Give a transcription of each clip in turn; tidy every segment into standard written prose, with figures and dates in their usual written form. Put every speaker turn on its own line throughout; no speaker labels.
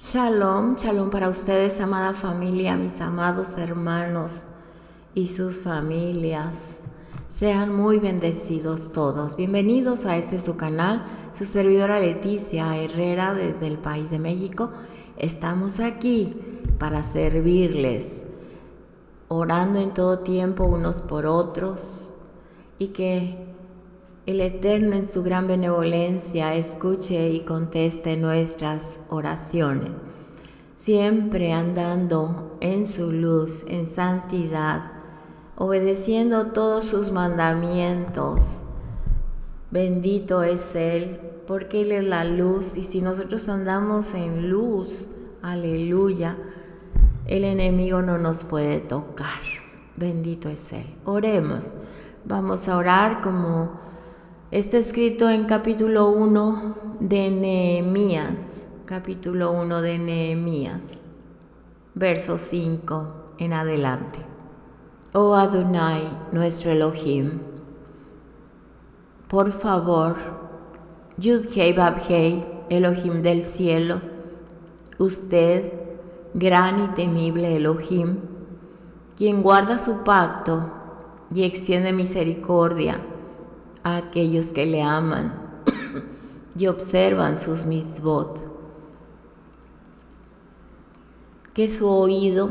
Shalom, shalom para ustedes, amada familia, mis amados hermanos y sus familias. Sean muy bendecidos todos. Bienvenidos a su canal, su servidora Leticia Herrera desde el país de México. Estamos aquí para servirles, orando en todo tiempo unos por otros y que el Eterno en su gran benevolencia escuche y conteste nuestras oraciones, siempre andando en su luz, en santidad, obedeciendo todos sus mandamientos. Bendito es Él, porque Él es la luz, y si nosotros andamos en luz, aleluya, el enemigo no nos puede tocar. Bendito es Él. Oremos. Vamos a orar como está escrito en capítulo 1 de Nehemías, verso 5 en adelante. Oh Adonai, nuestro Elohim, por favor, Yud-Hei Vab-Hei, Elohim del cielo, usted, gran y temible Elohim, quien guarda su pacto y extiende misericordia a aquellos que le aman y observan sus mitzvot. Que su oído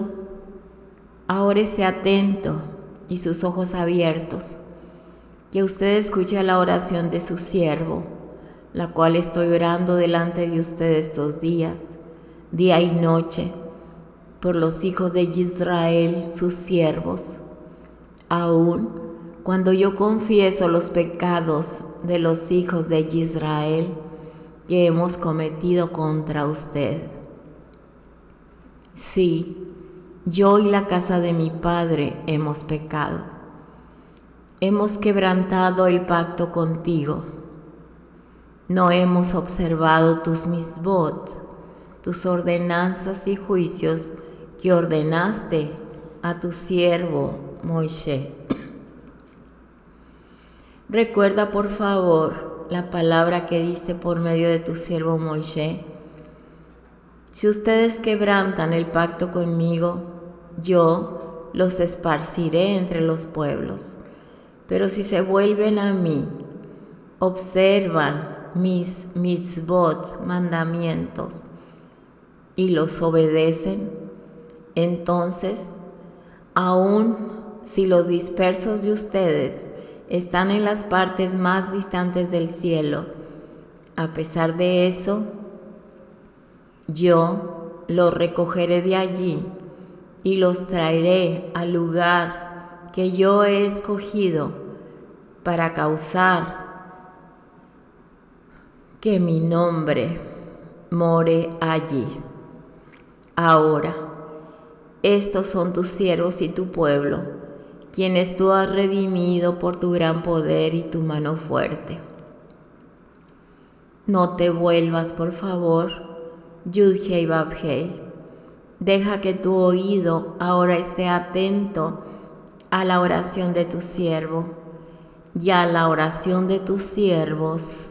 ahora esté atento y sus ojos abiertos, que usted escuche la oración de su siervo, la cual estoy orando delante de usted estos días, día y noche, por los hijos de Israel, sus siervos, aún cuando yo confieso los pecados de los hijos de Israel que hemos cometido contra usted. Sí, yo y la casa de mi padre hemos pecado. Hemos quebrantado el pacto contigo. No hemos observado tus mitzvot, tus ordenanzas y juicios que ordenaste a tu siervo Moisés. Recuerda, por favor, la palabra que diste por medio de tu siervo Moisés. Si ustedes quebrantan el pacto conmigo, yo los esparciré entre los pueblos. Pero si se vuelven a mí, observan mis mitzvot, mandamientos, y los obedecen, entonces, aun si los dispersos de ustedes están en las partes más distantes del cielo, a pesar de eso, yo los recogeré de allí y los traeré al lugar que yo he escogido para causar que mi nombre more allí. Ahora, estos son tus siervos y tu pueblo, quienes tú has redimido por tu gran poder y tu mano fuerte. No te vuelvas, por favor, Yud-Hei Vab-Hei. Deja que tu oído ahora esté atento a la oración de tu siervo y a la oración de tus siervos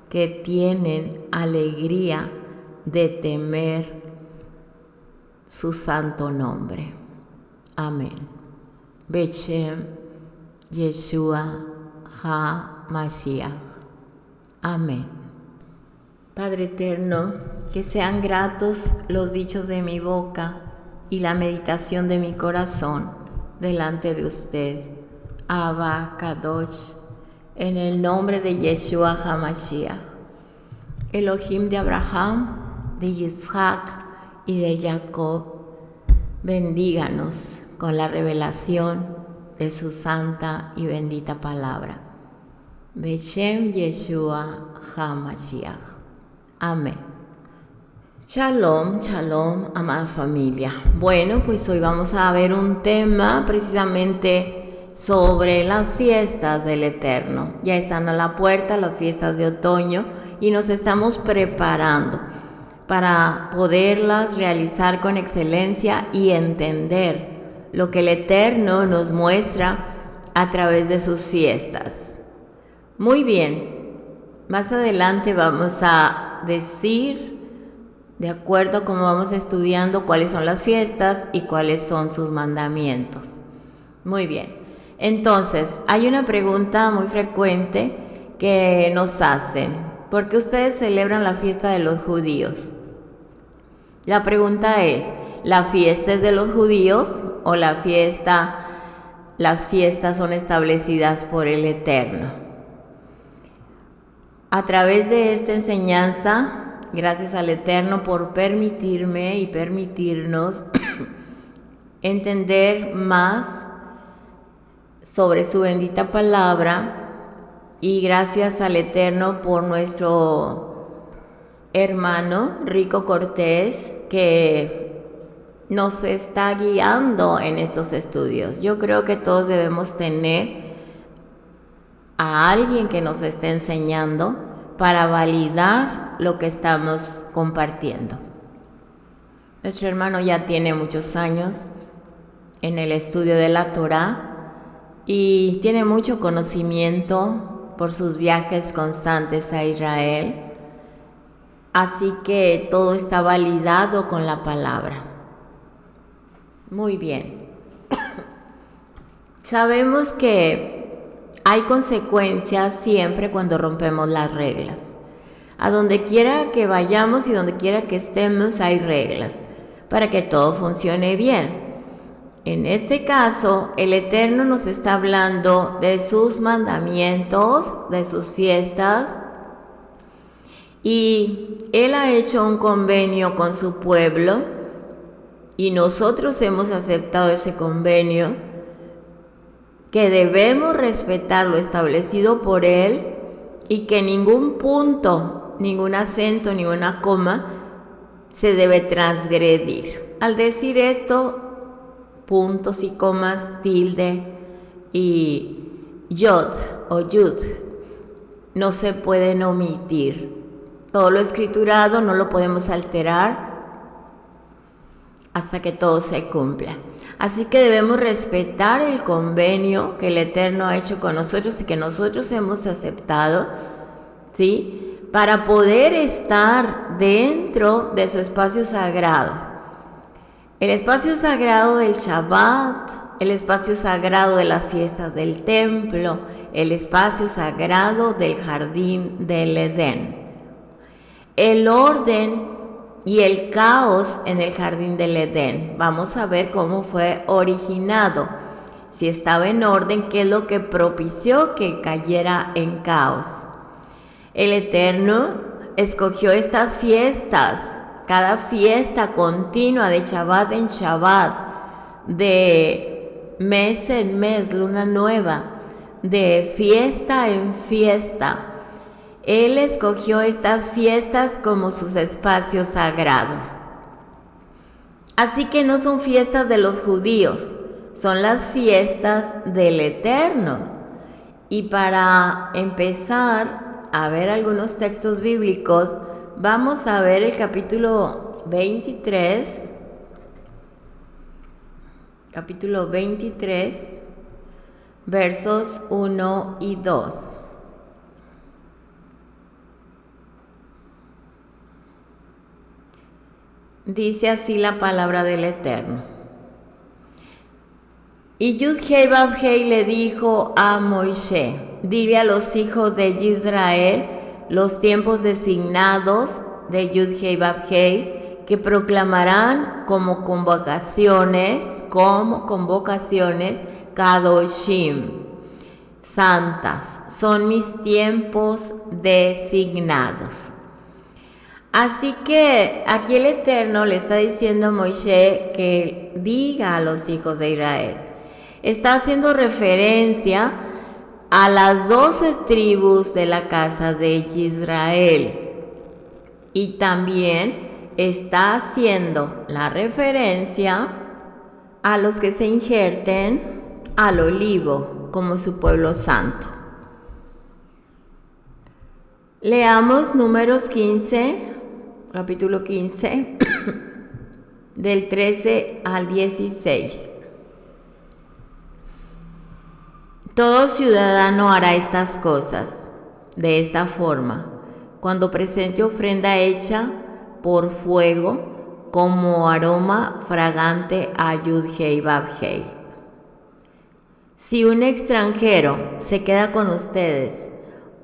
que tienen alegría de temer su santo nombre. Amén. Beshem Yeshua HaMashiach. Amén. Padre eterno, que sean gratos los dichos de mi boca y la meditación de mi corazón delante de usted. Abba Kadosh, en el nombre de Yeshua HaMashiach, Elohim de Abraham, de Isaac y de Jacob, bendíganos con la revelación de su santa y bendita palabra. Beshem Yeshua HaMashiach. Amén. Shalom, shalom, amada familia. Bueno, pues hoy vamos a ver un tema precisamente sobre las fiestas del Eterno. Ya están a la puerta las fiestas de otoño y nos estamos preparando para poderlas realizar con excelencia y entender lo que el Eterno nos muestra a través de sus fiestas. Muy bien, más adelante vamos a decir de acuerdo a cómo vamos estudiando cuáles son las fiestas y cuáles son sus mandamientos. Muy bien. Entonces, hay una pregunta muy frecuente que nos hacen. ¿Por qué ustedes celebran la fiesta de los judíos? La pregunta es, ¿la fiesta es de los judíos o las fiestas son establecidas por el Eterno? A través de esta enseñanza, gracias al Eterno por permitirme y permitirnos entender más sobre su bendita palabra, y gracias al Eterno por nuestro hermano Rico Cortés, que nos está guiando en estos estudios. Yo creo que todos debemos tener a alguien que nos esté enseñando para validar lo que estamos compartiendo. Nuestro hermano ya tiene muchos años en el estudio de la Torá y tiene mucho conocimiento por sus viajes constantes a Israel, así que todo está validado con la palabra. Muy bien. Sabemos que hay consecuencias siempre cuando rompemos las reglas. A donde quiera que vayamos y donde quiera que estemos hay reglas para que todo funcione bien. En este caso, el Eterno nos está hablando de sus mandamientos, de sus fiestas, y Él ha hecho un convenio con su pueblo y nosotros hemos aceptado ese convenio, que debemos respetar lo establecido por Él y que ningún punto, ningún acento, ninguna coma se debe transgredir. Al decir esto, puntos y comas, tilde y yod o yud no se pueden omitir. Todo lo escriturado no lo podemos alterar hasta que todo se cumpla. Así que debemos respetar el convenio que el Eterno ha hecho con nosotros y que nosotros hemos aceptado, ¿sí? Para poder estar dentro de su espacio sagrado. El espacio sagrado del Shabbat, el espacio sagrado de las fiestas del templo, el espacio sagrado del jardín del Edén. El orden y el caos en el jardín del Edén. Vamos a ver cómo fue originado. Si estaba en orden, qué es lo que propició que cayera en caos. El Eterno escogió estas fiestas, cada fiesta continua de Shabbat en Shabbat, de mes en mes, luna nueva, de fiesta en fiesta. Él escogió estas fiestas como sus espacios sagrados. Así que no son fiestas de los judíos, son las fiestas del Eterno. Y para empezar a ver algunos textos bíblicos, vamos a ver el capítulo 23, versos 1 y 2. Dice así la palabra del Eterno. Y Yud-Hei Vav-Hei le dijo a Moisés: dile a los hijos de Israel los tiempos designados de Yud-Hei Vav-Hei, que proclamarán como convocaciones Kadoshim, santas, son mis tiempos designados. Así que aquí el Eterno le está diciendo a Moisés que diga a los hijos de Israel. Está haciendo referencia a las 12 tribus de la casa de Israel. Y también está haciendo la referencia a los que se injerten al olivo como su pueblo santo. Leamos Números 15, capítulo 15, del 13 al 16. Todo ciudadano hará estas cosas de esta forma: cuando presente ofrenda hecha por fuego como aroma fragante a Yud-Hei Vav-Hei. Si un extranjero se queda con ustedes,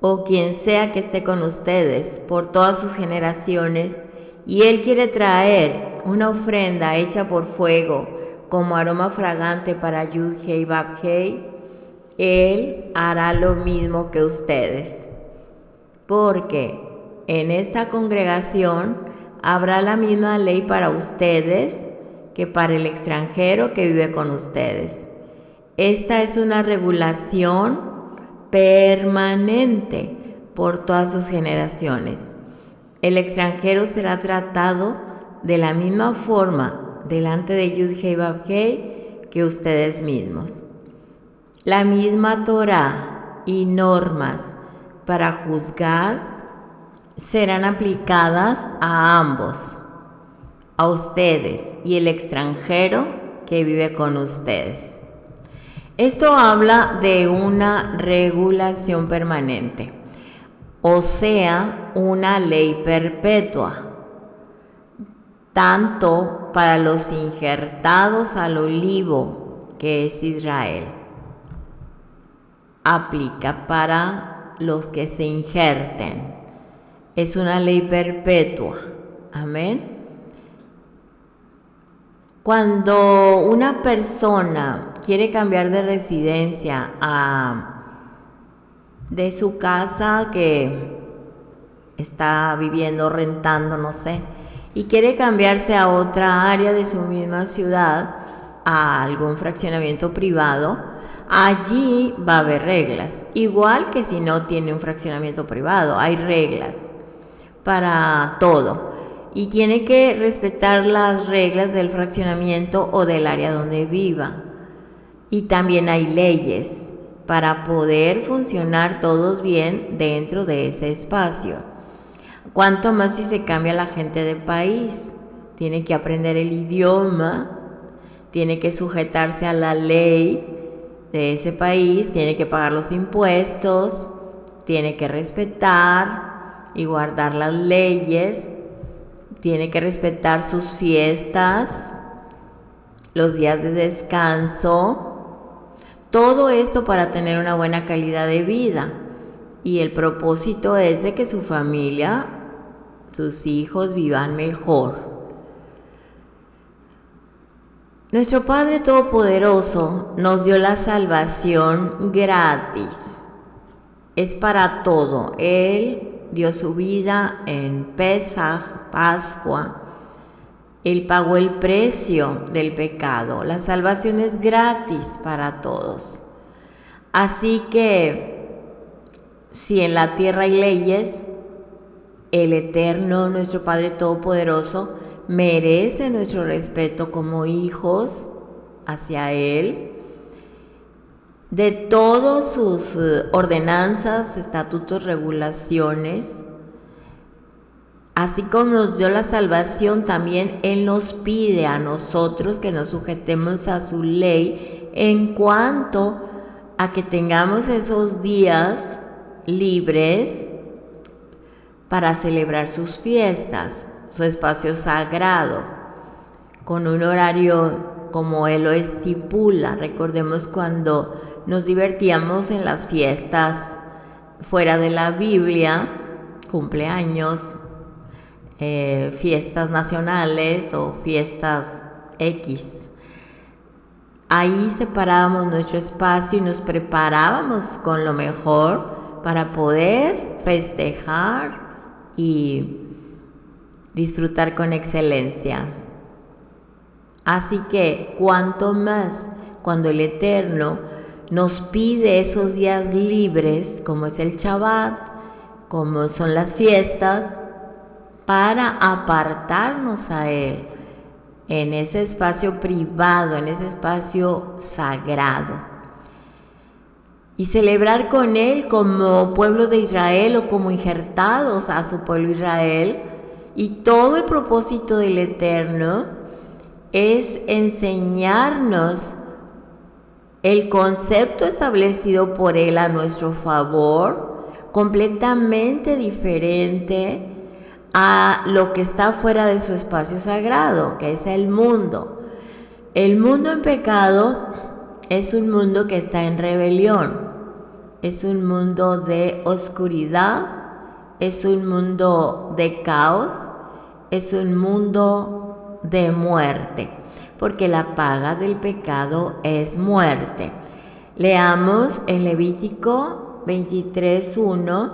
o quien sea que esté con ustedes por todas sus generaciones, y él quiere traer una ofrenda hecha por fuego como aroma fragante para Yud-Hei Vav-Hei, él hará lo mismo que ustedes, porque en esta congregación habrá la misma ley para ustedes que para el extranjero que vive con ustedes. Esta es una regulación permanente por todas sus generaciones. El extranjero será tratado de la misma forma delante de Yud-Hei Vav-Hei que ustedes mismos. La misma Torá y normas para juzgar serán aplicadas a ambos, a ustedes y el extranjero que vive con ustedes. Esto habla de una regulación permanente, o sea, una ley perpetua, tanto para los injertados al olivo, que es Israel. Aplica para los que se injerten. Es una ley perpetua. Amén. Cuando una persona quiere cambiar de residencia de su casa que está viviendo, rentando, no sé, y quiere cambiarse a otra área de su misma ciudad, a algún fraccionamiento privado, allí va a haber reglas. Igual que si no tiene un fraccionamiento privado, hay reglas para todo. Y tiene que respetar las reglas del fraccionamiento o del área donde viva. Y también hay leyes para poder funcionar todos bien dentro de ese espacio. Cuanto más si se cambia la gente de país, tiene que aprender el idioma, tiene que sujetarse a la ley de ese país, tiene que pagar los impuestos, tiene que respetar y guardar las leyes, tiene que respetar sus fiestas, los días de descanso, todo esto para tener una buena calidad de vida. Y el propósito es de que su familia, sus hijos vivan mejor. Nuestro Padre Todopoderoso nos dio la salvación gratis. Es para todo. Él dio su vida en Pesaj, Pascua. Él pagó el precio del pecado. La salvación es gratis para todos. Así que, si en la tierra hay leyes, el Eterno, nuestro Padre Todopoderoso, merece nuestro respeto como hijos hacia Él. De todas sus ordenanzas, estatutos, regulaciones, así como nos dio la salvación, también Él nos pide a nosotros que nos sujetemos a su ley en cuanto a que tengamos esos días libres para celebrar sus fiestas, su espacio sagrado, con un horario como Él lo estipula. Recordemos cuando nos divertíamos en las fiestas fuera de la Biblia, cumpleaños, fiestas nacionales o fiestas X. Ahí separábamos nuestro espacio y nos preparábamos con lo mejor para poder festejar y disfrutar con excelencia. Así que cuanto más cuando el Eterno nos pide esos días libres, como es el Shabbat, como son las fiestas, para apartarnos a Él en ese espacio privado, en ese espacio sagrado, y celebrar con Él como pueblo de Israel o como injertados a su pueblo Israel. Y todo el propósito del Eterno es enseñarnos el concepto establecido por Él a nuestro favor, completamente diferente a lo que está fuera de su espacio sagrado, que es el mundo. El mundo en pecado es un mundo que está en rebelión, es un mundo de oscuridad, es un mundo de caos, es un mundo de muerte, porque la paga del pecado es muerte. Leamos en Levítico 23, 1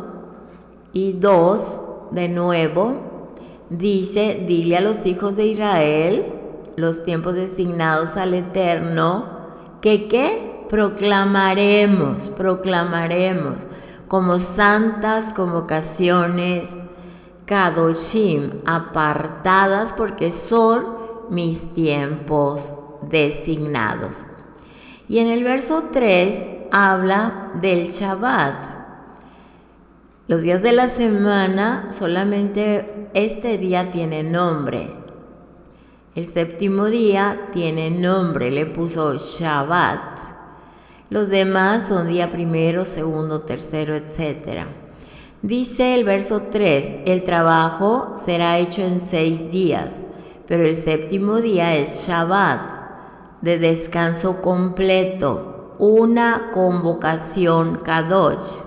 y 2 de nuevo. Dice: dile a los hijos de Israel los tiempos designados al Eterno, que ¿qué? Proclamaremos como santas convocaciones, Kadoshim, apartadas, porque son mis tiempos designados. Y en el verso 3 habla del Shabbat. Los días de la semana, solamente este día tiene nombre. El séptimo día tiene nombre, le puso Shabbat. Los demás son día primero, segundo, tercero, etc. Dice el verso 3, el trabajo será hecho en 6 días, pero el séptimo día es Shabbat, de descanso completo, una convocación Kadosh,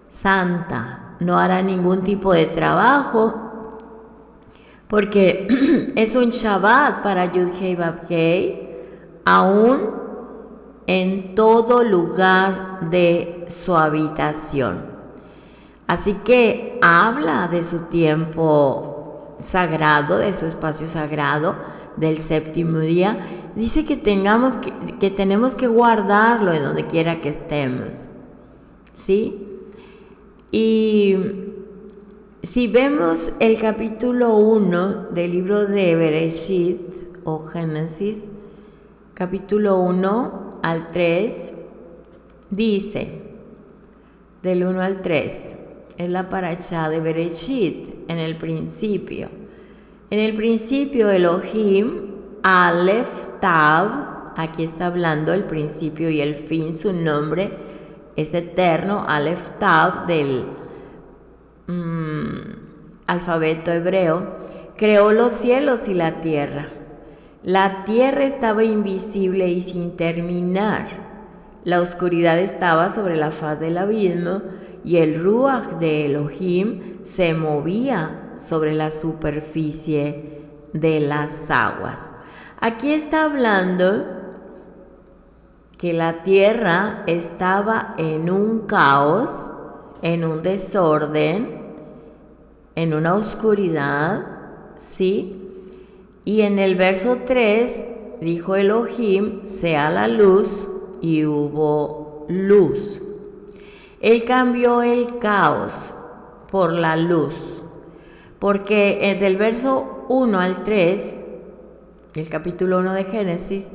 santa. No hará ningún tipo de trabajo, porque es un Shabbat para Yud-Hei Vav-Hei, aún en todo lugar de su habitación. Así que habla de su tiempo sagrado, de su espacio sagrado, del séptimo día. Dice que tenemos que guardarlo en donde quiera que estemos, ¿sí? Y si vemos el capítulo 1 del libro de Bereshit o Génesis, capítulo 1 al 3, dice, del 1 al 3, es la parashá de Bereshit, en el principio. En el principio Elohim, Aleph Tav, aquí está hablando el principio y el fin, su nombre es eterno, Aleph Tav del alfabeto hebreo, creó los cielos y la tierra. La tierra estaba invisible y sin terminar. La oscuridad estaba sobre la faz del abismo y el Ruach de Elohim se movía sobre la superficie de las aguas. Aquí está hablando que la tierra estaba en un caos, en un desorden, en una oscuridad, ¿sí? Y en el verso 3 dijo Elohim, sea la luz, y hubo luz. Él cambió el caos por la luz, porque del verso 1 al 3, el capítulo 1 de Génesis,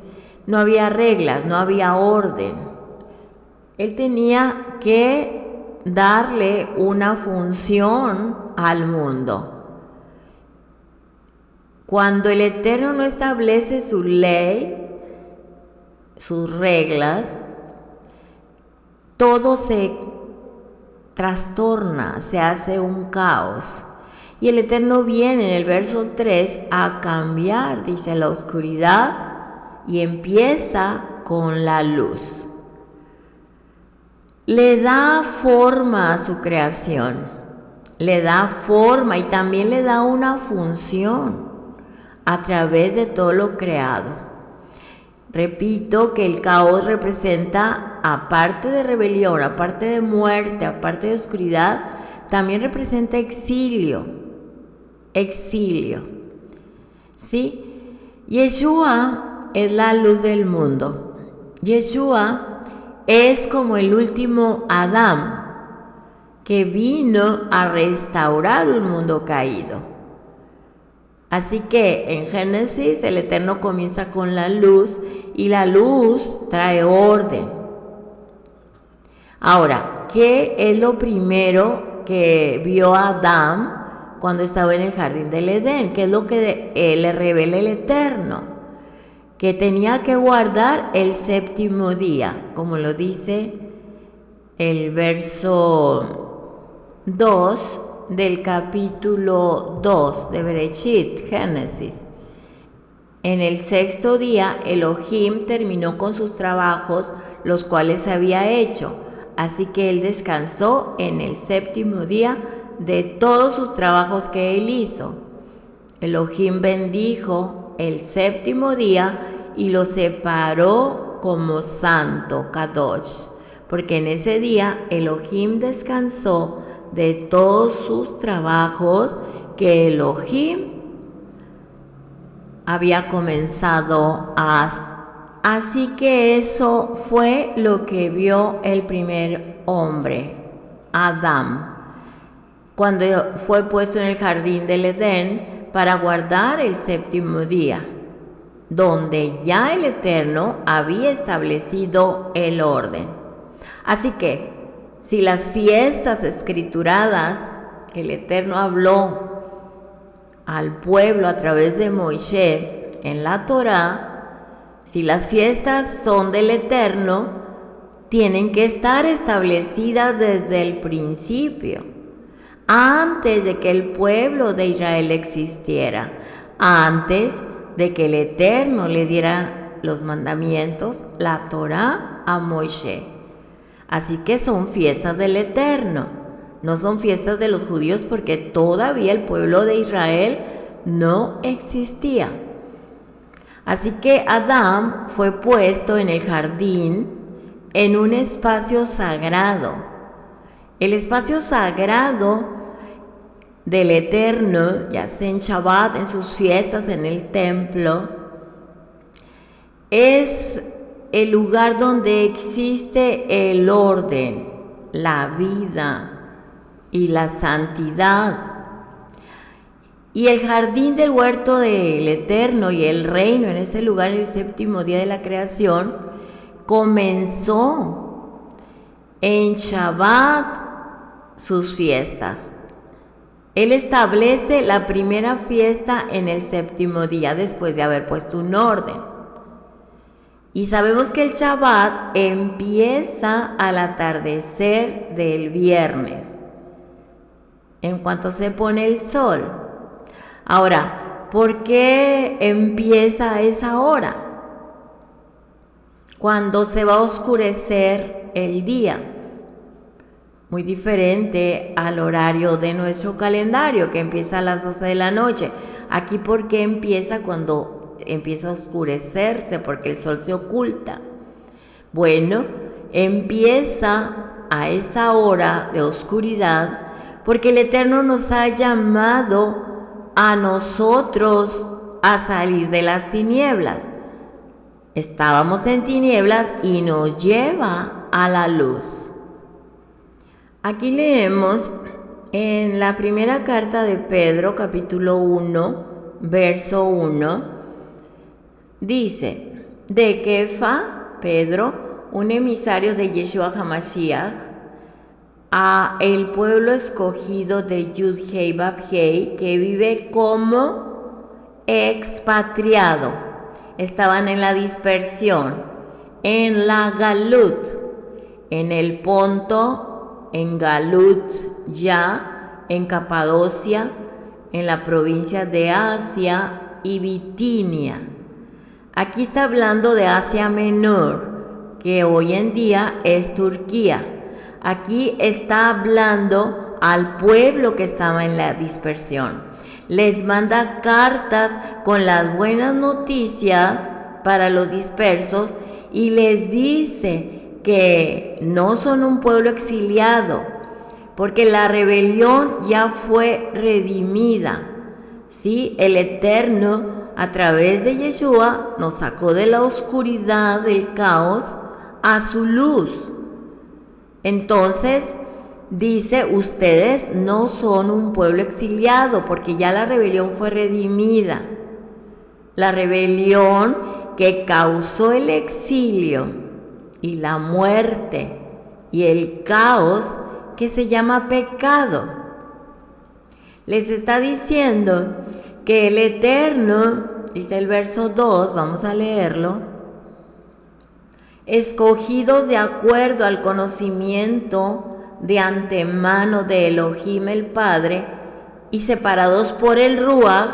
no había reglas, no había orden. Él tenía que darle una función al mundo. Cuando el Eterno no establece su ley, sus reglas, todo se trastorna, se hace un caos. Y el Eterno viene en el verso 3 a cambiar, dice, la oscuridad y empieza con la luz. Le da forma a su creación, le da forma y también le da una función a través de todo lo creado. Repito que el caos representa, aparte de rebelión, aparte de muerte, aparte de oscuridad, también representa exilio, ¿sí? Yeshua es la luz del mundo. Yeshua es como el último Adán que vino a restaurar un mundo caído. Así que en Génesis el Eterno comienza con la luz y la luz trae orden. Ahora, ¿qué es lo primero que vio Adán cuando estaba en el jardín del Edén? ¿Qué es lo que le revela el Eterno? Que tenía que guardar el séptimo día, como lo dice el verso 2 del capítulo 2 de Bereshit, Génesis. En el sexto día, Elohim terminó con sus trabajos, los cuales había hecho. Así que él descansó en el séptimo día de todos sus trabajos que él hizo. Elohim bendijo el séptimo día y lo separó como santo, Kadosh, porque en ese día Elohim descansó de todos sus trabajos que Elohim había comenzado a hacer. Así que eso fue lo que vio el primer hombre, Adán, cuando fue puesto en el jardín del Edén para guardar el séptimo día, donde ya el Eterno había establecido el orden. Así que, si las fiestas escrituradas que el Eterno habló al pueblo a través de Moisés en la Torá, si las fiestas son del Eterno, tienen que estar establecidas desde el principio, antes de que el pueblo de Israel existiera, antes de que el Eterno le diera los mandamientos, la Torá, a Moisés. Así que son fiestas del Eterno, no son fiestas de los judíos, porque todavía el pueblo de Israel no existía. Así que Adán fue puesto en el jardín en un espacio sagrado. El espacio sagrado del Eterno, ya sea en Shabbat, en sus fiestas, en el templo, es el lugar donde existe el orden, la vida y la santidad. Y el jardín del huerto del Eterno y el reino en ese lugar, el séptimo día de la creación, comenzó en Shabbat sus fiestas. Él establece la primera fiesta en el séptimo día después de haber puesto un orden. Y sabemos que el Shabbat empieza al atardecer del viernes, en cuanto se pone el sol. Ahora, ¿por qué empieza a esa hora? Cuando se va a oscurecer el día. Muy diferente al horario de nuestro calendario, que empieza a las 12 de la noche. Aquí, ¿por qué empieza cuando empieza a oscurecerse? Porque el sol se oculta. Bueno, empieza a esa hora de oscuridad porque el Eterno nos ha llamado a nosotros a salir de las tinieblas. Estábamos en tinieblas y nos lleva a la luz. Aquí leemos en la primera carta de Pedro, capítulo 1, verso 1, dice: de Kefa, Pedro, un emisario de Yeshua HaMashiach, a el pueblo escogido de Yud-Hei Bab-Hei, que vive como expatriado. Estaban en la dispersión, en la Galut, en el Ponto, en Galut ya, en Capadocia, en la provincia de Asia y Bitinia. Aquí está hablando de Asia Menor, que hoy en día es Turquía. Aquí está hablando al pueblo que estaba en la dispersión. Les manda cartas con las buenas noticias para los dispersos y les dice que no son un pueblo exiliado, porque la rebelión ya fue redimida. ¿Sí? El Eterno, a través de Yeshua, nos sacó de la oscuridad, del caos, a su luz. Entonces, dice, ustedes no son un pueblo exiliado, porque ya la rebelión fue redimida. La rebelión que causó el exilio y la muerte y el caos, que se llama pecado. Les está diciendo que el Eterno, dice el verso 2, vamos a leerlo, escogidos de acuerdo al conocimiento de antemano de Elohim el Padre y separados por el Ruaj.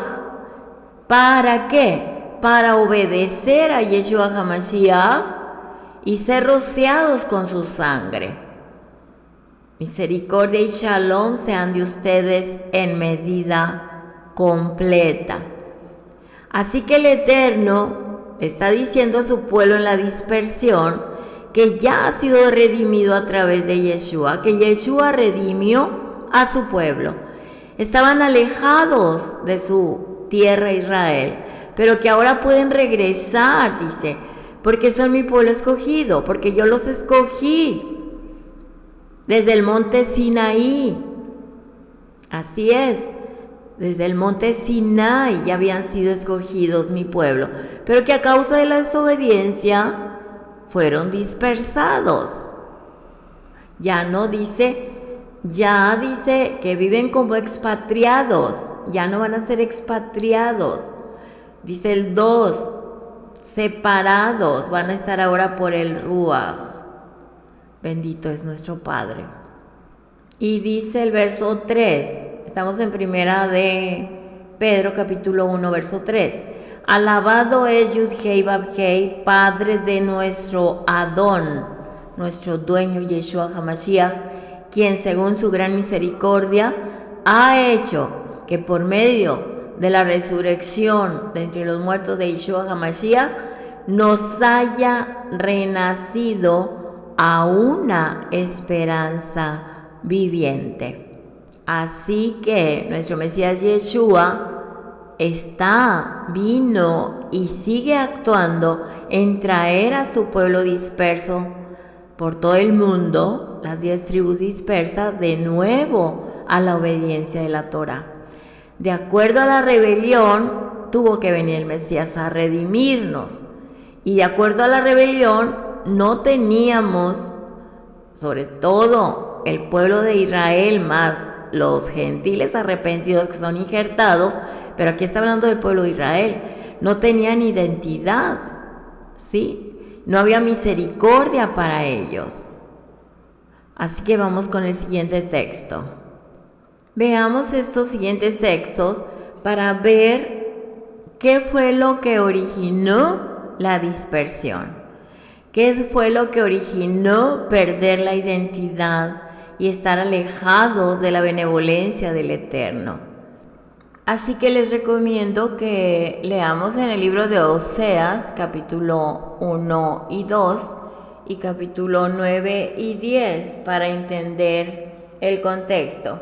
¿Para qué? Para obedecer a Yeshua HaMashiach y ser rociados con su sangre. Misericordia y shalom sean de ustedes en medida completa. Así que el Eterno le está diciendo a su pueblo en la dispersión que ya ha sido redimido a través de Yeshua, que Yeshua redimió a su pueblo. Estaban alejados de su tierra Israel, pero que ahora pueden regresar, dice, porque son mi pueblo escogido, porque yo los escogí desde el monte Sinaí. Así es, desde el monte Sinai ya habían sido escogidos mi pueblo, pero que a causa de la desobediencia fueron dispersados. Ya dice que viven como expatriados, ya no van a ser expatriados. Dice el 2, separados, van a estar ahora por el Ruaj. Bendito es nuestro Padre. Y dice el verso 3, estamos en primera de Pedro capítulo 1 verso 3. Alabado es Yud-Hei Vav-Hei, Padre de nuestro Adón, nuestro dueño Yeshua HaMashiach, quien según su gran misericordia ha hecho que por medio de la resurrección de entre los muertos de Yeshua HaMashiach nos haya renacido a una esperanza viviente. Así que nuestro Mesías Yeshua vino y sigue actuando en traer a su pueblo disperso por todo el mundo, las 10 tribus dispersas, de nuevo a la obediencia de la Torá. De acuerdo a la rebelión, tuvo que venir el Mesías a redimirnos. Y de acuerdo a la rebelión, no teníamos, sobre todo el pueblo de Israel, más los gentiles arrepentidos que son injertados, pero aquí está hablando del pueblo de Israel, no tenían identidad, ¿sí? No había misericordia para ellos. Así que vamos con el siguiente texto. Veamos estos siguientes textos para ver qué fue lo que originó la dispersión. ¿Qué fue lo que originó perder la identidad y estar alejados de la benevolencia del Eterno? Así que les recomiendo que leamos en el libro de Oseas, capítulo 1 y 2, y capítulo 9 y 10, para entender el contexto.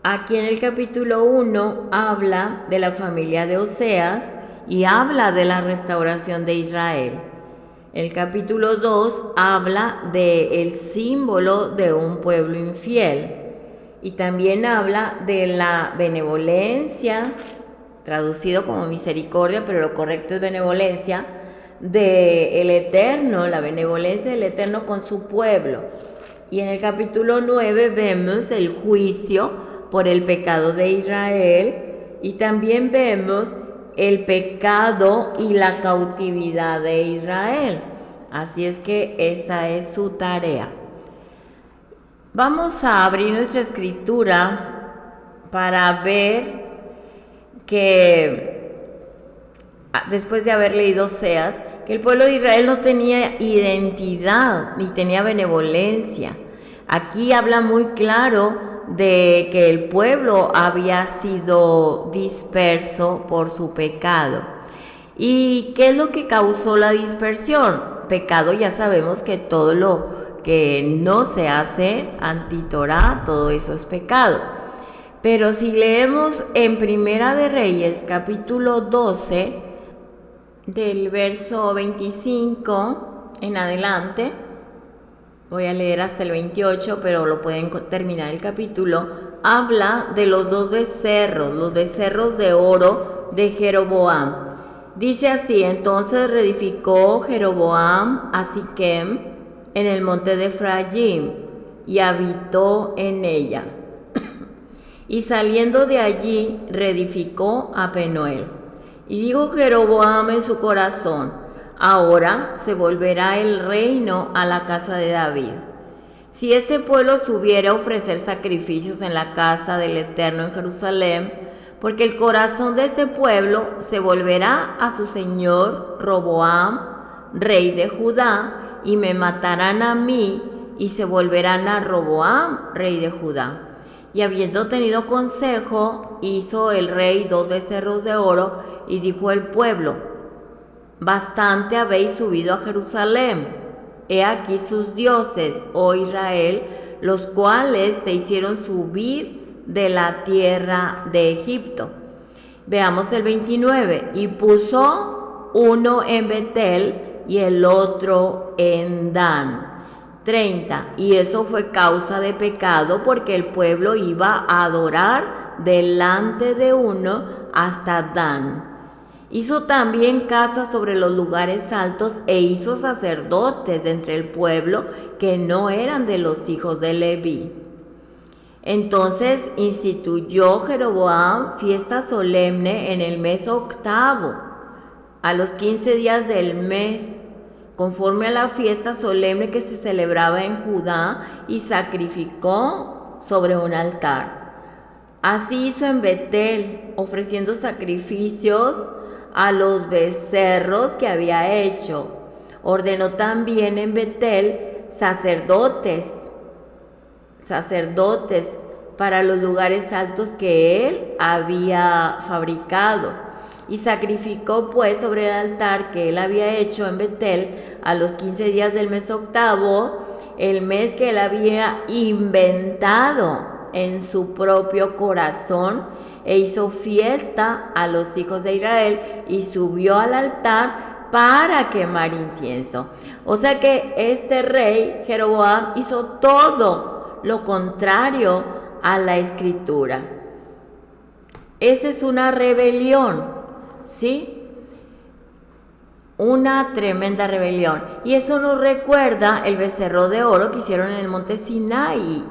Aquí en el capítulo 1 habla de la familia de Oseas y habla de la restauración de Israel. El capítulo 2 habla del símbolo de un pueblo infiel y también habla de la benevolencia, traducido como misericordia, pero lo correcto es benevolencia, del Eterno, la benevolencia del Eterno con su pueblo. Y en el capítulo 9 vemos el juicio por el pecado de Israel y también vemos el pecado y la cautividad de Israel. Así es que esa es su tarea. Vamos a abrir nuestra escritura para ver que después de haber leído Oseas, que el pueblo de Israel no tenía identidad ni tenía benevolencia. Aquí habla muy claro de que el pueblo había sido disperso por su pecado. ¿Y qué es lo que causó la dispersión? Pecado, ya sabemos que todo lo que no se hace anti-Torá, todo eso es pecado. Pero si leemos en Primera de Reyes, capítulo 12, del verso 25 en adelante, voy a leer hasta el 28, pero lo pueden terminar el capítulo, habla de los dos becerros de oro de Jeroboam. Dice así: entonces reedificó Jeroboam a Siquem en el monte de Efraín y habitó en ella. Y saliendo de allí reedificó a Penuel. Y dijo Jeroboam en su corazón: ahora se volverá el reino a la casa de David. Si este pueblo subiera a ofrecer sacrificios en la casa del Eterno en Jerusalén, porque el corazón de este pueblo se volverá a su señor Roboam, rey de Judá, y me matarán a mí, y se volverán a Roboam, rey de Judá. Y habiendo tenido consejo, hizo el rey 2 becerros de oro, y dijo al pueblo: bastante habéis subido a Jerusalén. He aquí sus dioses, oh Israel, los cuales te hicieron subir de la tierra de Egipto. Veamos el 29. Y puso uno en Betel y el otro en Dan. 30. Y eso fue causa de pecado, porque el pueblo iba a adorar delante de uno hasta Dan. Hizo también casas sobre los lugares altos e hizo sacerdotes de entre el pueblo que no eran de los hijos de Leví. Entonces instituyó Jeroboam fiesta solemne en el mes octavo, a los 15 días del mes, conforme a la fiesta solemne que se celebraba en Judá, y sacrificó sobre un altar. Así hizo en Betel, ofreciendo sacrificios a los becerros que había hecho. Ordenó también en Betel sacerdotes para los lugares altos que él había fabricado. Y sacrificó pues sobre el altar que él había hecho en Betel a los 15 días del mes octavo, el mes que él había inventado en su propio corazón, e hizo fiesta a los hijos de Israel y subió al altar para quemar incienso. O sea que este rey Jeroboam hizo todo lo contrario a la escritura. Esa es una rebelión, ¿sí? Una tremenda rebelión. Y eso nos recuerda el becerro de oro que hicieron en el monte Sinaí.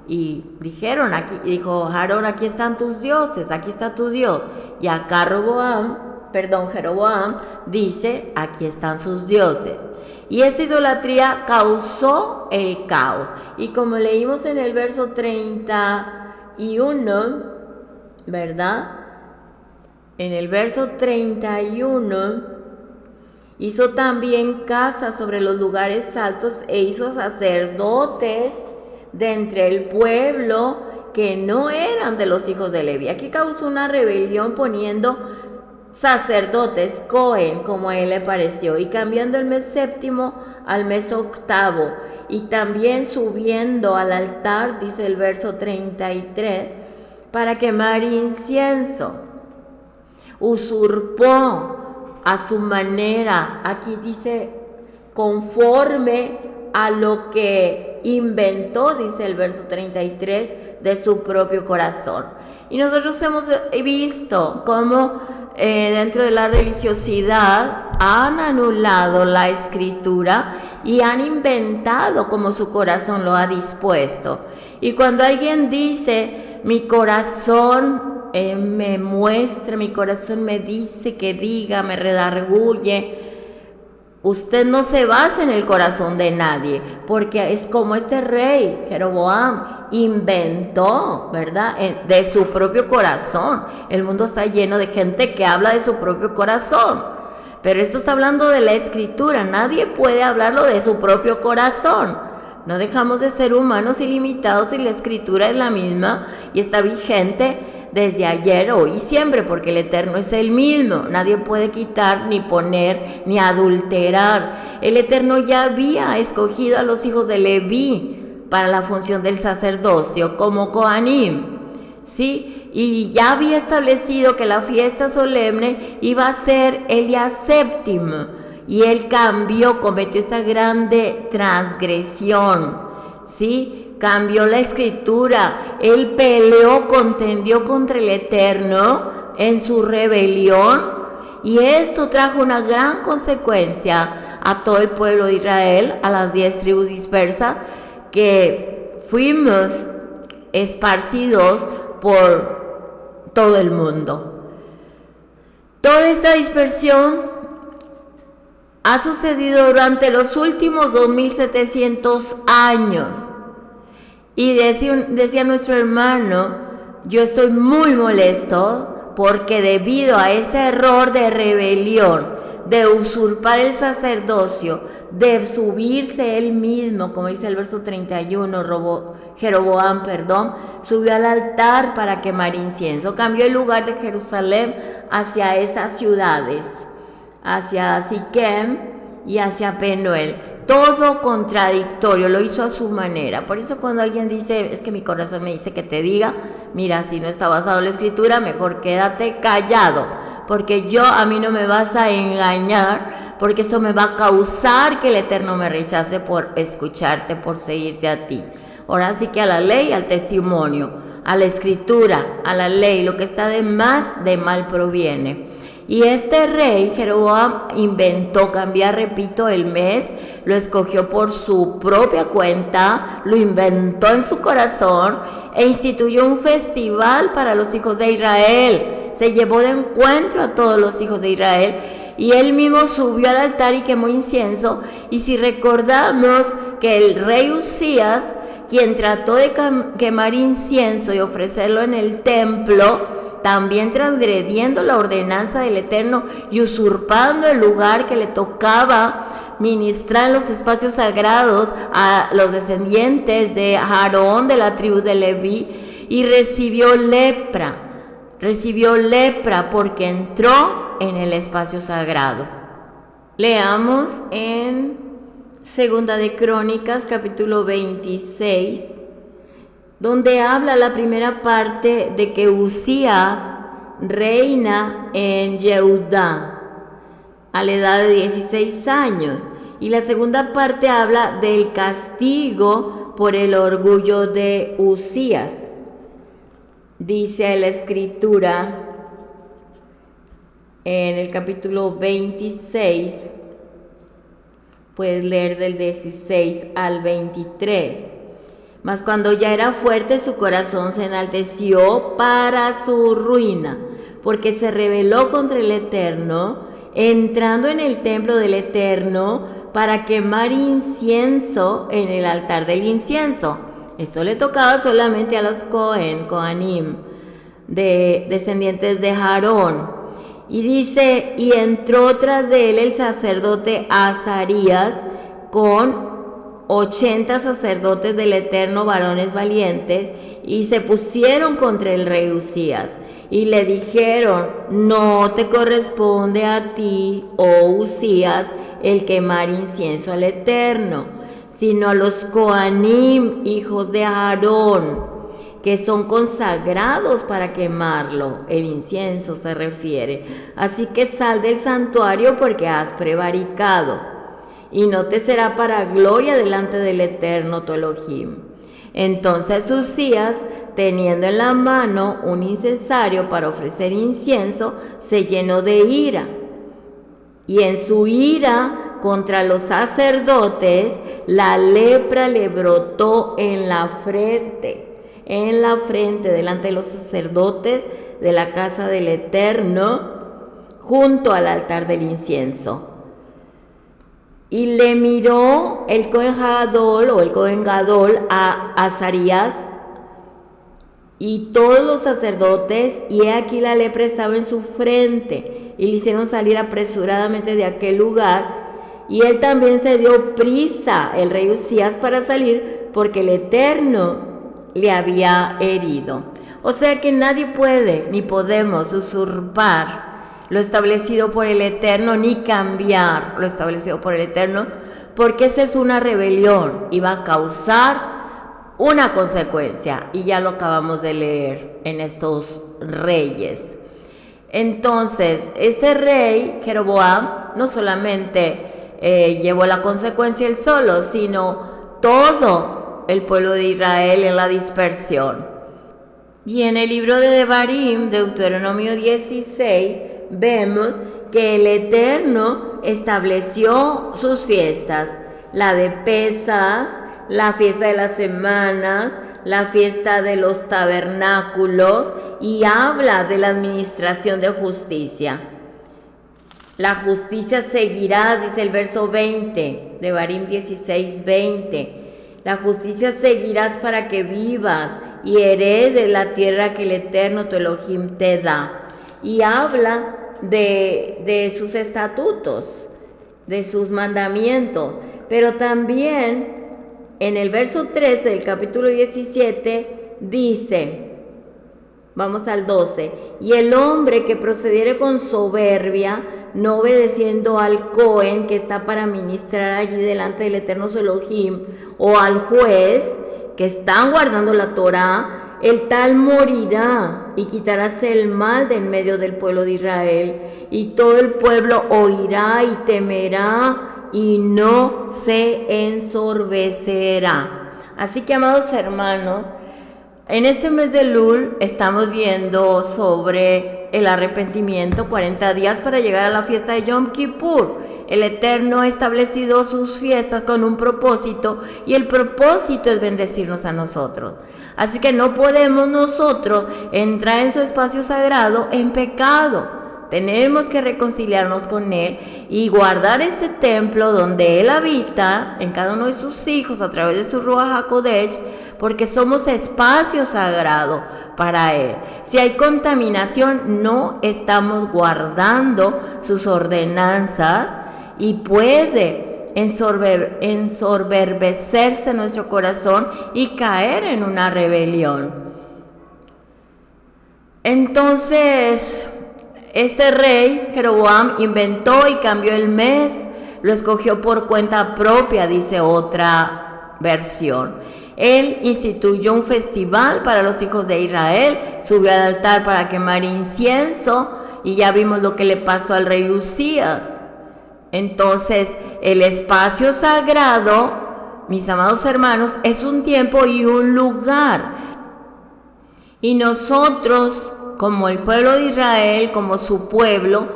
Y dijeron, dijo Aarón: aquí están tus dioses, aquí está tu Dios. Y acá Jeroboam dice: aquí están sus dioses. Y esta idolatría causó el caos. Y como leímos en el verso 31, ¿verdad? En el verso 31, hizo también casas sobre los lugares altos e hizo sacerdotes de entre el pueblo que no eran de los hijos de Leví. Aquí causó una rebelión poniendo sacerdotes, Cohen, como a él le pareció, y cambiando el mes séptimo al mes octavo, y también subiendo al altar, dice el verso 33, para quemar incienso. Usurpó a su manera, aquí dice, conforme a lo que inventó, dice el verso 33, de su propio corazón. Y nosotros hemos visto cómo dentro de la religiosidad han anulado la escritura y han inventado como su corazón lo ha dispuesto. Y cuando alguien dice: mi corazón me muestra, mi corazón me dice que diga, me redarguye, usted no se basa en el corazón de nadie, porque es como este rey Jeroboam inventó, ¿verdad? De su propio corazón. El mundo está lleno de gente que habla de su propio corazón, pero esto está hablando de la escritura. Nadie puede hablarlo de su propio corazón. No dejamos de ser humanos ilimitados y la escritura es la misma y está vigente desde ayer, hoy y siempre, porque el Eterno es el mismo. Nadie puede quitar, ni poner, ni adulterar. El Eterno ya había escogido a los hijos de Leví para la función del sacerdocio como Coanim, ¿sí? Y ya había establecido que la fiesta solemne iba a ser el día séptimo, y él cometió esta grande transgresión, ¿sí? Cambió la escritura, él contendió contra el Eterno en su rebelión, y esto trajo una gran consecuencia a todo el pueblo de Israel, a las 10 tribus dispersas, que fuimos esparcidos por todo el mundo. Toda esta dispersión ha sucedido durante los últimos 2700 años. Y decía nuestro hermano, yo estoy muy molesto porque debido a ese error de rebelión, de usurpar el sacerdocio, de subirse él mismo, como dice el verso 31, Jeroboam, subió al altar para quemar incienso, cambió el lugar de Jerusalén hacia esas ciudades, hacia Siquem y hacia Penuel. Todo contradictorio, lo hizo a su manera. Por eso cuando alguien dice, es que mi corazón me dice que te diga, mira, si no está basado en la escritura, mejor quédate callado, porque a mí no me vas a engañar, porque eso me va a causar que el Eterno me rechace por escucharte, por seguirte a ti. Ahora sí que a la ley, al testimonio, a la escritura, a la ley, lo que está de más, de mal proviene. Y este rey, Jeroboam, inventó cambiar, repito, el mes, lo escogió por su propia cuenta, lo inventó en su corazón e instituyó un festival para los hijos de Israel. Se llevó de encuentro a todos los hijos de Israel y él mismo subió al altar y quemó incienso. Y si recordamos que el rey Usías, quien trató de quemar incienso y ofrecerlo en el templo, también transgrediendo la ordenanza del Eterno y usurpando el lugar que le tocaba ministrar en los espacios sagrados a los descendientes de Aarón, de la tribu de Leví, y recibió lepra porque entró en el espacio sagrado. Leamos en Segunda de Crónicas, capítulo 26, donde habla la primera parte de que Usías reina en Yehudá a la edad de 16 años. Y la segunda parte habla del castigo por el orgullo de Usías. Dice la escritura en el capítulo 26, puedes leer del 16 al 23. Mas cuando ya era fuerte, su corazón se enalteció para su ruina, porque se rebeló contra el Eterno, entrando en el templo del Eterno para quemar incienso en el altar del incienso. Esto le tocaba solamente a los Coanim, descendientes de Aarón. Y dice, y entró tras de él el sacerdote Azarías con 80 sacerdotes del Eterno, varones valientes, y se pusieron contra el rey Usías y le dijeron, no te corresponde a ti, oh Usías, el quemar incienso al Eterno, sino a los Coanim, hijos de Aarón, que son consagrados para quemarlo. El incienso se refiere. Así que sal del santuario porque has prevaricado, y no te será para gloria delante del Eterno tu Elohim. Entonces Usías, teniendo en la mano un incensario para ofrecer incienso, se llenó de ira. Y en su ira contra los sacerdotes, la lepra le brotó en la frente, delante de los sacerdotes de la casa del Eterno, junto al altar del incienso. Y le miró el Cohen Gadol o el Cohen Gadol a Azarías y todos los sacerdotes, y he aquí la lepra estaba en su frente, y le hicieron salir apresuradamente de aquel lugar, y él también se dio prisa, el rey Usías, para salir, porque el Eterno le había herido. O sea que nadie puede ni podemos usurpar lo establecido por el Eterno, ni cambiar lo establecido por el Eterno, porque esa es una rebelión y va a causar una consecuencia, y ya lo acabamos de leer en estos reyes. Entonces, este rey, Jeroboam, no solamente llevó la consecuencia él solo, sino todo el pueblo de Israel en la dispersión. Y en el libro de Devarim, Deuteronomio 16, vemos que el Eterno estableció sus fiestas, la de Pesaj, la fiesta de las semanas, la fiesta de los tabernáculos, y habla de la administración de justicia. La justicia seguirá, dice el verso 20, Devarim 16, 20. La justicia seguirás para que vivas y heredes la tierra que el Eterno tu Elohim te da. Y habla de sus estatutos, de sus mandamientos. Pero también en el verso 3 del capítulo 17 dice, vamos al 12, y el hombre que procediere con soberbia, no obedeciendo al Cohen que está para ministrar allí delante del Eterno su Elohim, o al juez que están guardando la Torá, el tal morirá, y quitarás el mal de en medio del pueblo de Israel, y todo el pueblo oirá y temerá, y no se ensorbecerá. Así que, amados hermanos, en este mes de Elul estamos viendo sobre el arrepentimiento, 40 días para llegar a la fiesta de Yom Kippur. El Eterno ha establecido sus fiestas con un propósito, y el propósito es bendecirnos a nosotros. Así que no podemos nosotros entrar en su espacio sagrado en pecado. Tenemos que reconciliarnos con Él y guardar este templo donde Él habita en cada uno de sus hijos a través de su Ruach HaKodesh, porque somos espacio sagrado para Él. Si hay contaminación, no estamos guardando sus ordenanzas y puede ensoberbecerse nuestro corazón y caer en una rebelión. Entonces, este rey, Jeroboam, inventó y cambió el mes, lo escogió por cuenta propia, dice otra versión. Él instituyó un festival para los hijos de Israel, subió al altar para quemar incienso, y ya vimos lo que le pasó al rey Usías. Entonces, el espacio sagrado, mis amados hermanos, es un tiempo y un lugar. Y nosotros, como el pueblo de Israel, como su pueblo,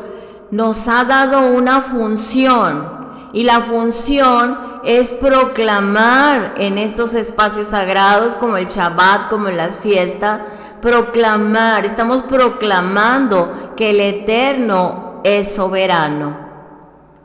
nos ha dado una función. Y la función es proclamar en estos espacios sagrados, como el Shabbat, como en las fiestas, proclamar, estamos proclamando que el Eterno es soberano.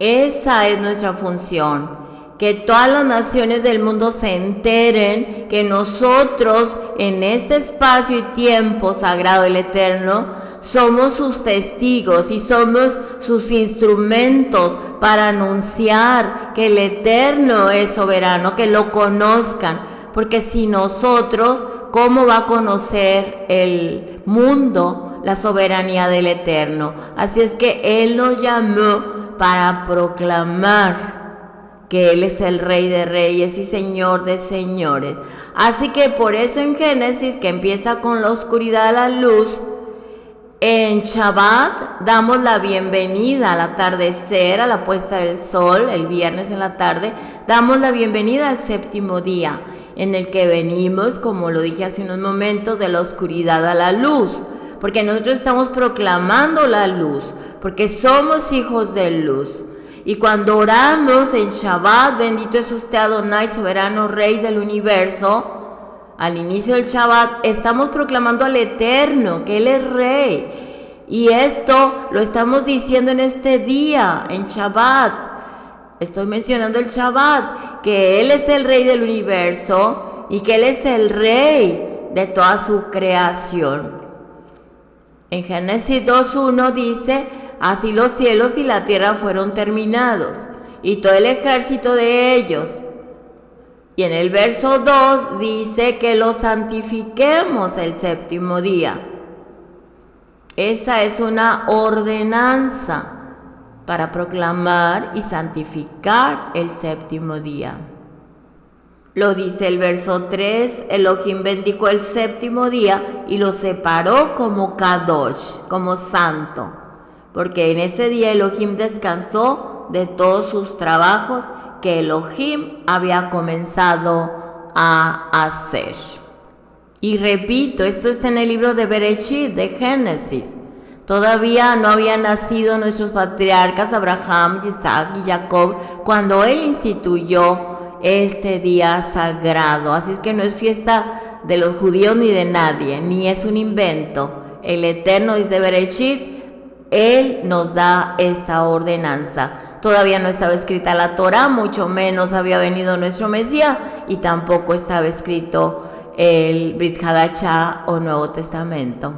Esa es nuestra función, que todas las naciones del mundo se enteren que nosotros en este espacio y tiempo sagrado del Eterno somos sus testigos y somos sus instrumentos para anunciar que el Eterno es soberano, que lo conozcan, porque si nosotros, ¿cómo va a conocer el mundo la soberanía del Eterno? Así es que Él nos llamó para proclamar que Él es el Rey de Reyes y Señor de Señores. Así que por eso en Génesis, que empieza con la oscuridad a la luz, en Shabbat damos la bienvenida al atardecer, a la puesta del sol, el viernes en la tarde, damos la bienvenida al séptimo día, en el que venimos, como lo dije hace unos momentos, de la oscuridad a la luz, porque nosotros estamos proclamando la luz, porque somos hijos de luz. Y cuando oramos en Shabbat, bendito es usted Adonai, soberano Rey del universo, al inicio del Shabbat estamos proclamando al Eterno, que Él es Rey. Y esto lo estamos diciendo en este día, en Shabbat. Estoy mencionando el Shabbat, que Él es el Rey del universo y que Él es el Rey de toda su creación. En Génesis 2:1 dice: así los cielos y la tierra fueron terminados, y todo el ejército de ellos. Y en el verso 2 dice que lo santifiquemos el séptimo día. Esa es una ordenanza para proclamar y santificar el séptimo día. Lo dice el verso 3, Elohim bendijo el séptimo día y lo separó como Kadosh, como santo, porque en ese día Elohim descansó de todos sus trabajos que Elohim había comenzado a hacer. Y repito, esto está en el libro de Bereshit, de Génesis. Todavía no habían nacido nuestros patriarcas Abraham, Isaac y Jacob cuando Él instituyó este día sagrado. Así es que no es fiesta de los judíos ni de nadie, ni es un invento. El Eterno, desde Bereshit, Él nos da esta ordenanza. Todavía no estaba escrita la Torá, mucho menos había venido nuestro Mesías, y tampoco estaba escrito el Brit Hadashah o Nuevo Testamento.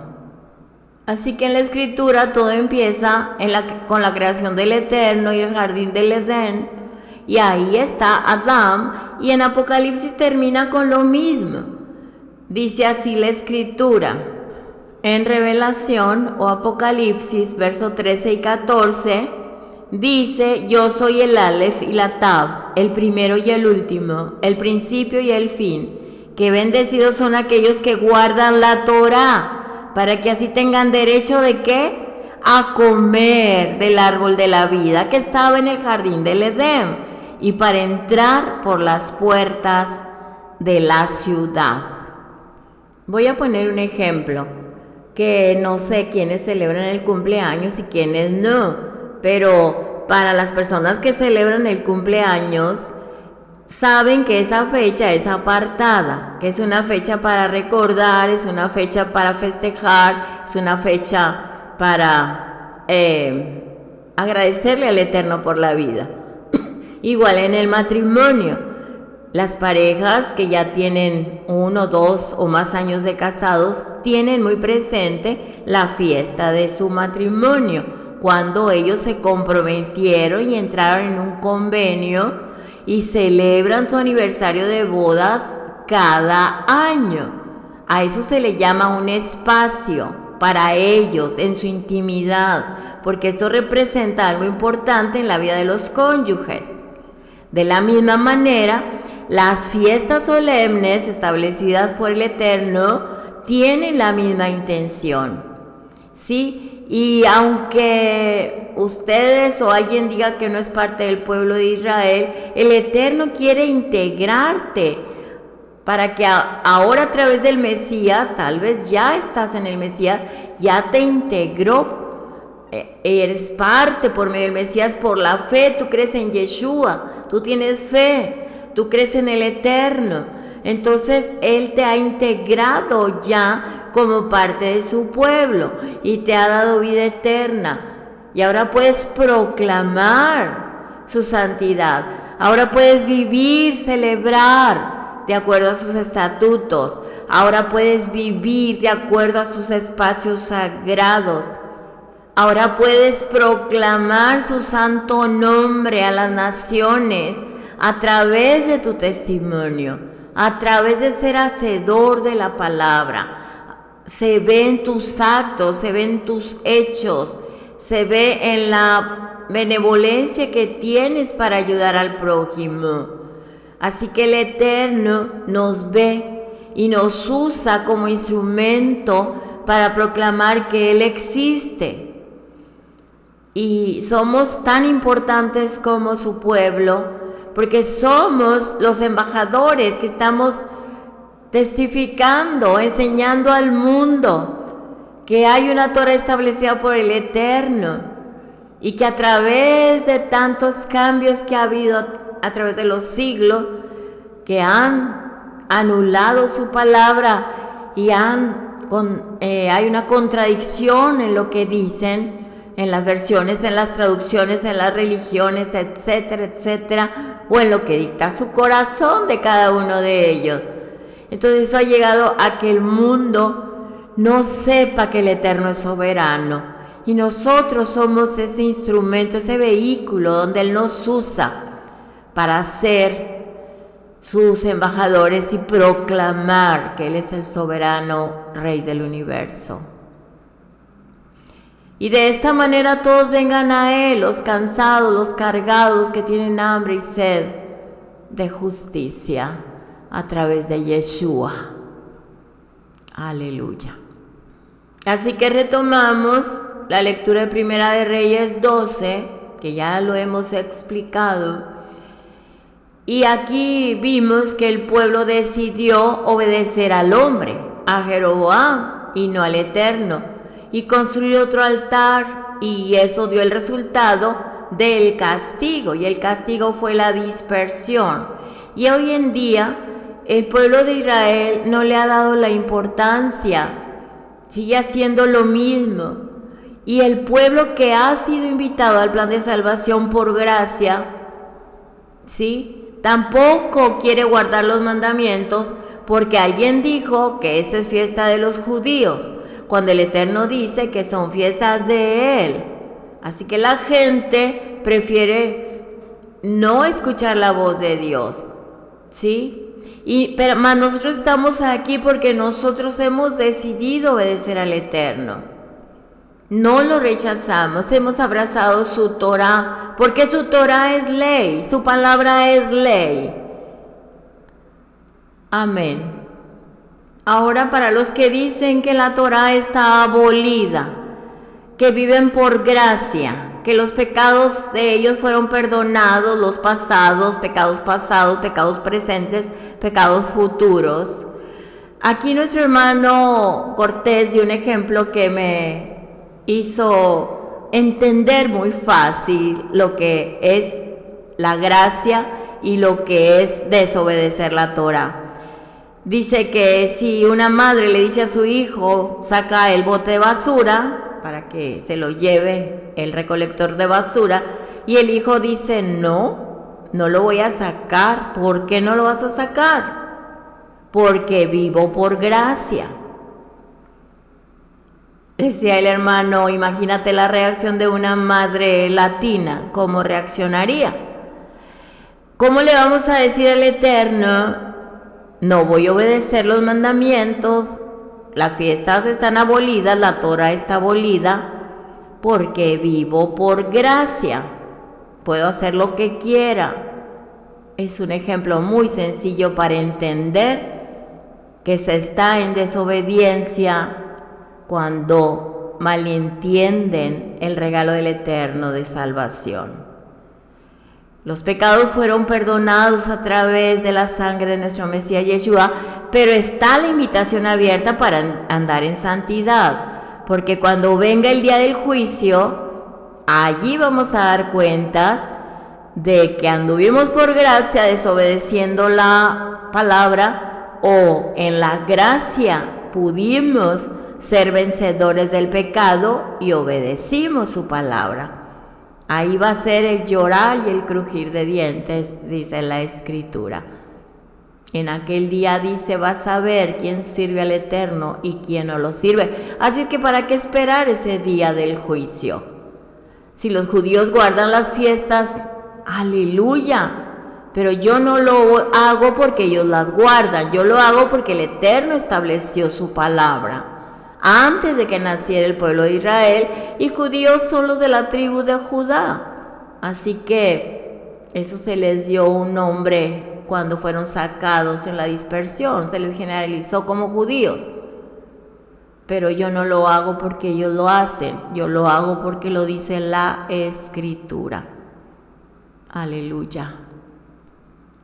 Así que en la Escritura todo empieza con la creación del Eterno y el jardín del Edén, y ahí está Adán, y en Apocalipsis termina con lo mismo. Dice así la Escritura. En Revelación o Apocalipsis, versos 13 y 14, dice: yo soy el Aleph y la Tab, el primero y el último, el principio y el fin. Que bendecidos son aquellos que guardan la Torá, para que así tengan derecho ¿de qué? A comer del árbol de la vida que estaba en el jardín del Edén, y para entrar por las puertas de la ciudad. Voy a poner un ejemplo, que no sé quiénes celebran el cumpleaños y quiénes no, pero para las personas que celebran el cumpleaños, saben que esa fecha es apartada, que es una fecha para recordar, es una fecha para festejar, es una fecha para agradecerle al Eterno por la vida. Igual en el matrimonio, las parejas que ya tienen 1, 2 o más años de casados tienen muy presente la fiesta de su matrimonio, cuando ellos se comprometieron y entraron en un convenio y celebran su aniversario de bodas cada año. A eso se le llama un espacio para ellos en su intimidad, porque esto representa algo importante en la vida de los cónyuges. De la misma manera, las fiestas solemnes establecidas por el Eterno tienen la misma intención, ¿sí? Y aunque ustedes o alguien diga que no es parte del pueblo de Israel, el Eterno quiere integrarte para que ahora a través del Mesías, tal vez ya estás en el Mesías, ya te integró, eres parte por medio del Mesías por la fe, tú crees en Yeshua, tú tienes fe, tú crees en el Eterno, entonces Él te ha integrado ya como parte de su pueblo y te ha dado vida eterna, y ahora puedes proclamar su santidad, ahora puedes vivir, celebrar de acuerdo a sus estatutos, ahora puedes vivir de acuerdo a sus espacios sagrados, ahora puedes proclamar su santo nombre a las naciones a través de tu testimonio, a través de ser hacedor de la palabra. Se ve en tus actos, se ve en tus hechos, se ve en la benevolencia que tienes para ayudar al prójimo. Así que el Eterno nos ve y nos usa como instrumento para proclamar que Él existe. Y somos tan importantes como su pueblo, porque somos los embajadores que estamos testificando, enseñando al mundo que hay una Torah establecida por el Eterno, y que a través de tantos cambios que ha habido a través de los siglos, que han anulado su palabra y hay una contradicción en lo que dicen, en las versiones, en las traducciones, en las religiones, etcétera, etcétera, o en lo que dicta su corazón de cada uno de ellos. Entonces eso ha llegado a que el mundo no sepa que el Eterno es soberano, y nosotros somos ese instrumento, ese vehículo donde Él nos usa para ser sus embajadores y proclamar que Él es el soberano Rey del universo. Y de esta manera todos vengan a Él, los cansados, los cargados, que tienen hambre y sed de justicia, a través de Yeshua. Aleluya. Así que retomamos la lectura de Primera de Reyes 12, que ya lo hemos explicado. Y aquí vimos que el pueblo decidió obedecer al hombre, a Jeroboam, y no al Eterno, y construir otro altar, y eso dio el resultado del castigo, y el castigo fue la dispersión. Y hoy en día el pueblo de Israel no le ha dado la importancia, sigue haciendo lo mismo, Y el pueblo que ha sido invitado al plan de salvación por gracia, ¿sí?, tampoco quiere guardar los mandamientos, porque alguien dijo que esa es fiesta de los judíos, cuando el Eterno dice que son fiestas de Él. Así que la gente prefiere no escuchar la voz de Dios, ¿sí? Pero nosotros estamos aquí porque nosotros hemos decidido obedecer al Eterno. No lo rechazamos, hemos abrazado su Torah, porque su Torah es ley, su palabra es ley. Amén. Ahora, para los que dicen que la Torah está abolida, que viven por gracia, que los pecados de ellos fueron perdonados, los pasados, pecados presentes, pecados futuros. Aquí nuestro hermano Cortés dio un ejemplo que me hizo entender muy fácil lo que es la gracia y lo que es desobedecer la Torah. Dice que si una madre le dice a su hijo, saca el bote de basura para que se lo lleve el recolector de basura, y el hijo dice, no lo voy a sacar. ¿Por qué no lo vas a sacar? Porque vivo por gracia. Decía el hermano, imagínate la reacción de una madre latina, ¿cómo reaccionaría? ¿Cómo le vamos a decir al Eterno, no voy a obedecer los mandamientos, las fiestas están abolidas, la Torah está abolida, porque vivo por gracia, puedo hacer lo que quiera? Es un ejemplo muy sencillo para entender que se está en desobediencia cuando malentienden el regalo del Eterno de salvación. Los pecados fueron perdonados a través de la sangre de nuestro Mesías Yeshua, pero está la invitación abierta para andar en santidad, porque cuando venga el día del juicio, allí vamos a dar cuentas de que anduvimos por gracia desobedeciendo la palabra, o en la gracia pudimos ser vencedores del pecado y obedecimos su palabra. Ahí va a ser el llorar y el crujir de dientes, dice la Escritura. En aquel día dice, vas a ver quién sirve al Eterno y quién no lo sirve. Así que ¿para qué esperar ese día del juicio? Si los judíos guardan las fiestas, aleluya. Pero yo no lo hago porque ellos las guardan, yo lo hago porque el Eterno estableció su palabra antes de que naciera el pueblo de Israel, y judíos son los de la tribu de Judá. Así que eso se les dio un nombre cuando fueron sacados en la dispersión, se les generalizó como judíos. Pero yo no lo hago porque ellos lo hacen, yo lo hago porque lo dice la Escritura. Aleluya.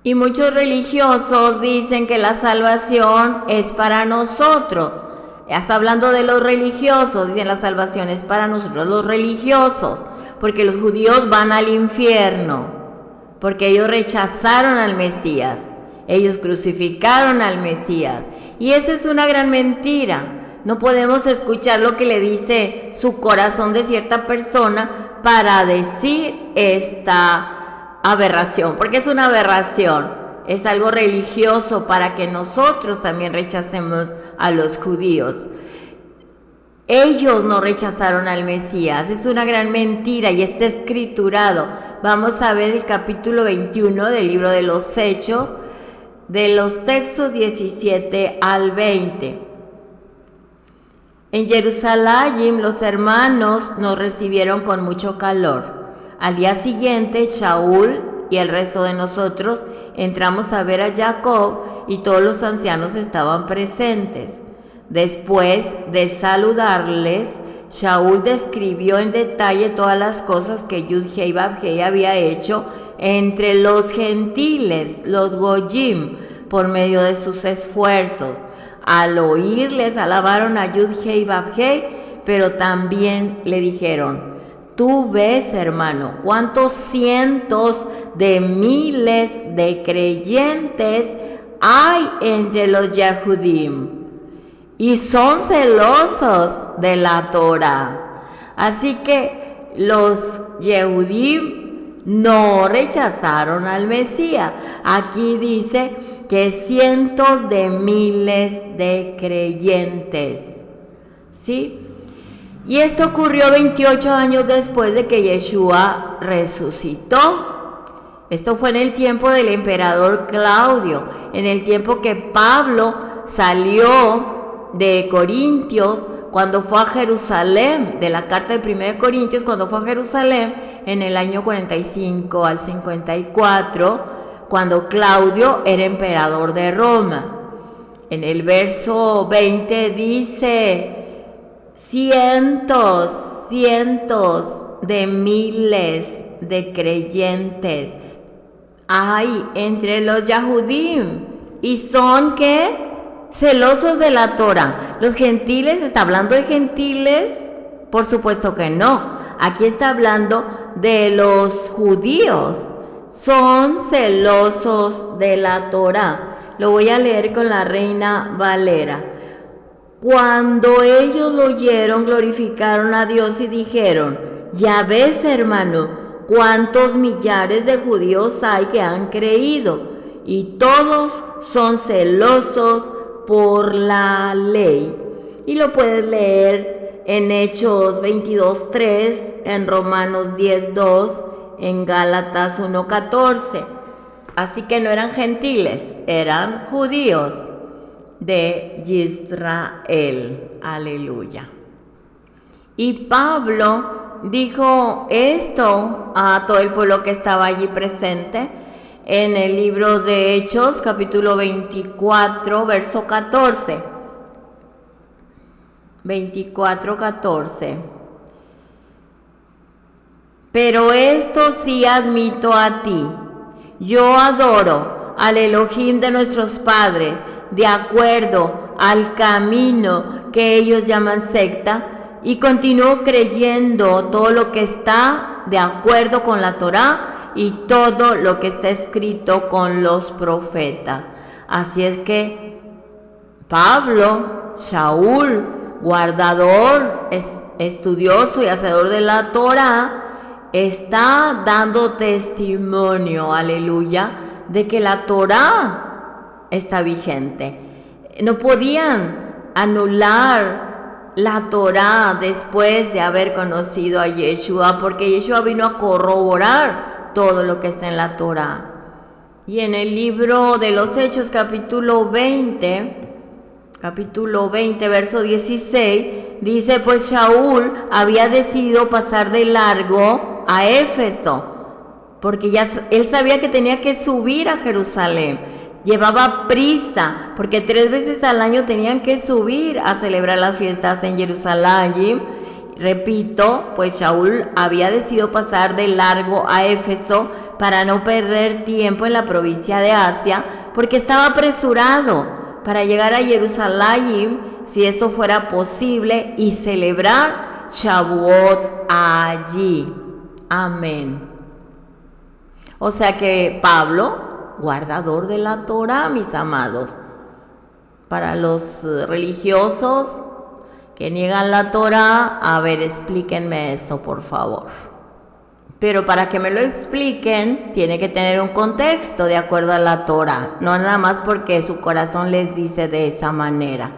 Y muchos religiosos dicen que la salvación es para nosotros. Está hablando de los religiosos, dicen la salvación es para nosotros los religiosos, porque los judíos van al infierno, porque ellos rechazaron al Mesías, ellos crucificaron al Mesías, y esa es una gran mentira. No podemos escuchar lo que le dice su corazón de cierta persona para decir esta aberración, porque es una aberración. Es algo religioso para que nosotros también rechacemos a los judíos. Ellos no rechazaron al Mesías, es una gran mentira y está escriturado. Vamos a ver el capítulo 21 del libro de los Hechos, de los textos 17 al 20. En Jerusalén los hermanos nos recibieron con mucho calor. Al día siguiente, Shaul y el resto de nosotros entramos a ver a Jacob y todos los ancianos estaban presentes. Después de saludarles, Shaul describió en detalle todas las cosas que Yud-Heh y Vав-Heh había hecho entre los gentiles, los Goyim, por medio de sus esfuerzos. Al oírles, alabaron a Yud-Heh y Vав-Heh, pero también le dijeron, tú ves, hermano, cuántos cientos de miles de creyentes hay entre los Yahudim y son celosos de la Torah. Así que los Yehudim no rechazaron al Mesías. Aquí dice que cientos de miles de creyentes, ¿sí? Y esto ocurrió 28 años después de que Yeshua resucitó. Esto fue en el tiempo del emperador Claudio, en el tiempo que Pablo salió de Corintios cuando fue a Jerusalén, de la carta de 1 Corintios, cuando fue a Jerusalén en el año 45 al 54, cuando Claudio era emperador de Roma. En el verso 20 dice: cientos de miles de creyentes hay entre los Yahudim, y son ¿qué? Celosos de la Torah. ¿Los gentiles? ¿Está hablando de gentiles? Por supuesto que no. Aquí está hablando de los judíos. Son celosos de la Torah. Lo voy a leer con la Reina Valera. Cuando ellos lo oyeron, glorificaron a Dios y dijeron: ya ves, hermano, cuántos millares de judíos hay que han creído, y todos son celosos por la ley. Y lo puedes leer en Hechos 22:3, en Romanos 10:2, en Gálatas 1:14. Así que no eran gentiles, eran judíos de Israel. Aleluya. Y Pablo dijo esto a todo el pueblo que estaba allí presente en el libro de Hechos, capítulo 24, verso 14. 24:14. Pero esto sí admito a ti: yo adoro al Elohim de nuestros padres, de acuerdo al camino que ellos llaman secta, y continúo creyendo todo lo que está de acuerdo con la Torá y todo lo que está escrito con los profetas. Así es que Pablo, Shaul, guardador, estudioso y hacedor de la Torá, está dando testimonio, aleluya, de que la Torá está vigente. No podían anular la Torá después de haber conocido a Yeshua, porque Yeshua vino a corroborar todo lo que está en la Torá. Y en el libro de los Hechos, capítulo 20, verso 16, dice: pues Shaul había decidido pasar de largo a Éfeso, porque ya él sabía que tenía que subir a Jerusalén. Llevaba prisa, porque 3 veces al año tenían que subir a celebrar las fiestas en Jerusalén. Repito, pues Shaul había decidido pasar de largo a Éfeso para no perder tiempo en la provincia de Asia, porque estaba apresurado para llegar a Jerusalén, si esto fuera posible, y celebrar Shavuot allí. Amén. O sea que Pablo, guardador de la Torá, mis amados. Para los religiosos que niegan la Torá, a ver, explíquenme eso, por favor. Pero para que me lo expliquen, tiene que tener un contexto de acuerdo a la Torá, no nada más porque su corazón les dice de esa manera,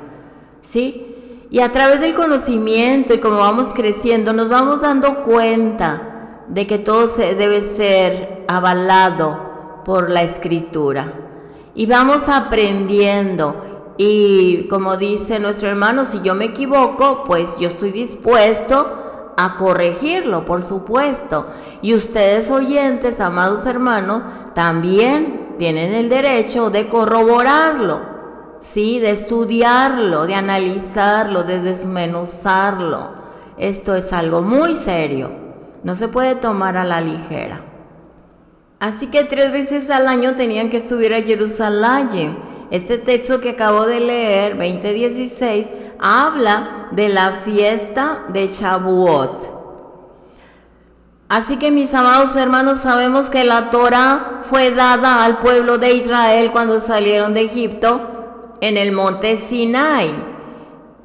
¿sí? Y a través del conocimiento y como vamos creciendo, nos vamos dando cuenta de que todo debe ser avalado por la Escritura. Y vamos aprendiendo. Y como dice nuestro hermano, si yo me equivoco, pues yo estoy dispuesto a corregirlo, por supuesto. Y ustedes, oyentes, amados hermanos, también tienen el derecho de corroborarlo, ¿sí? De estudiarlo, de analizarlo, de desmenuzarlo. Esto es algo muy serio. No se puede tomar a la ligera. Así que 3 veces al año tenían que subir a Jerusalén. Este texto que acabo de leer, 20:16, habla de la fiesta de Shavuot. Así que, mis amados hermanos, sabemos que la Torá fue dada al pueblo de Israel cuando salieron de Egipto en el monte Sinai.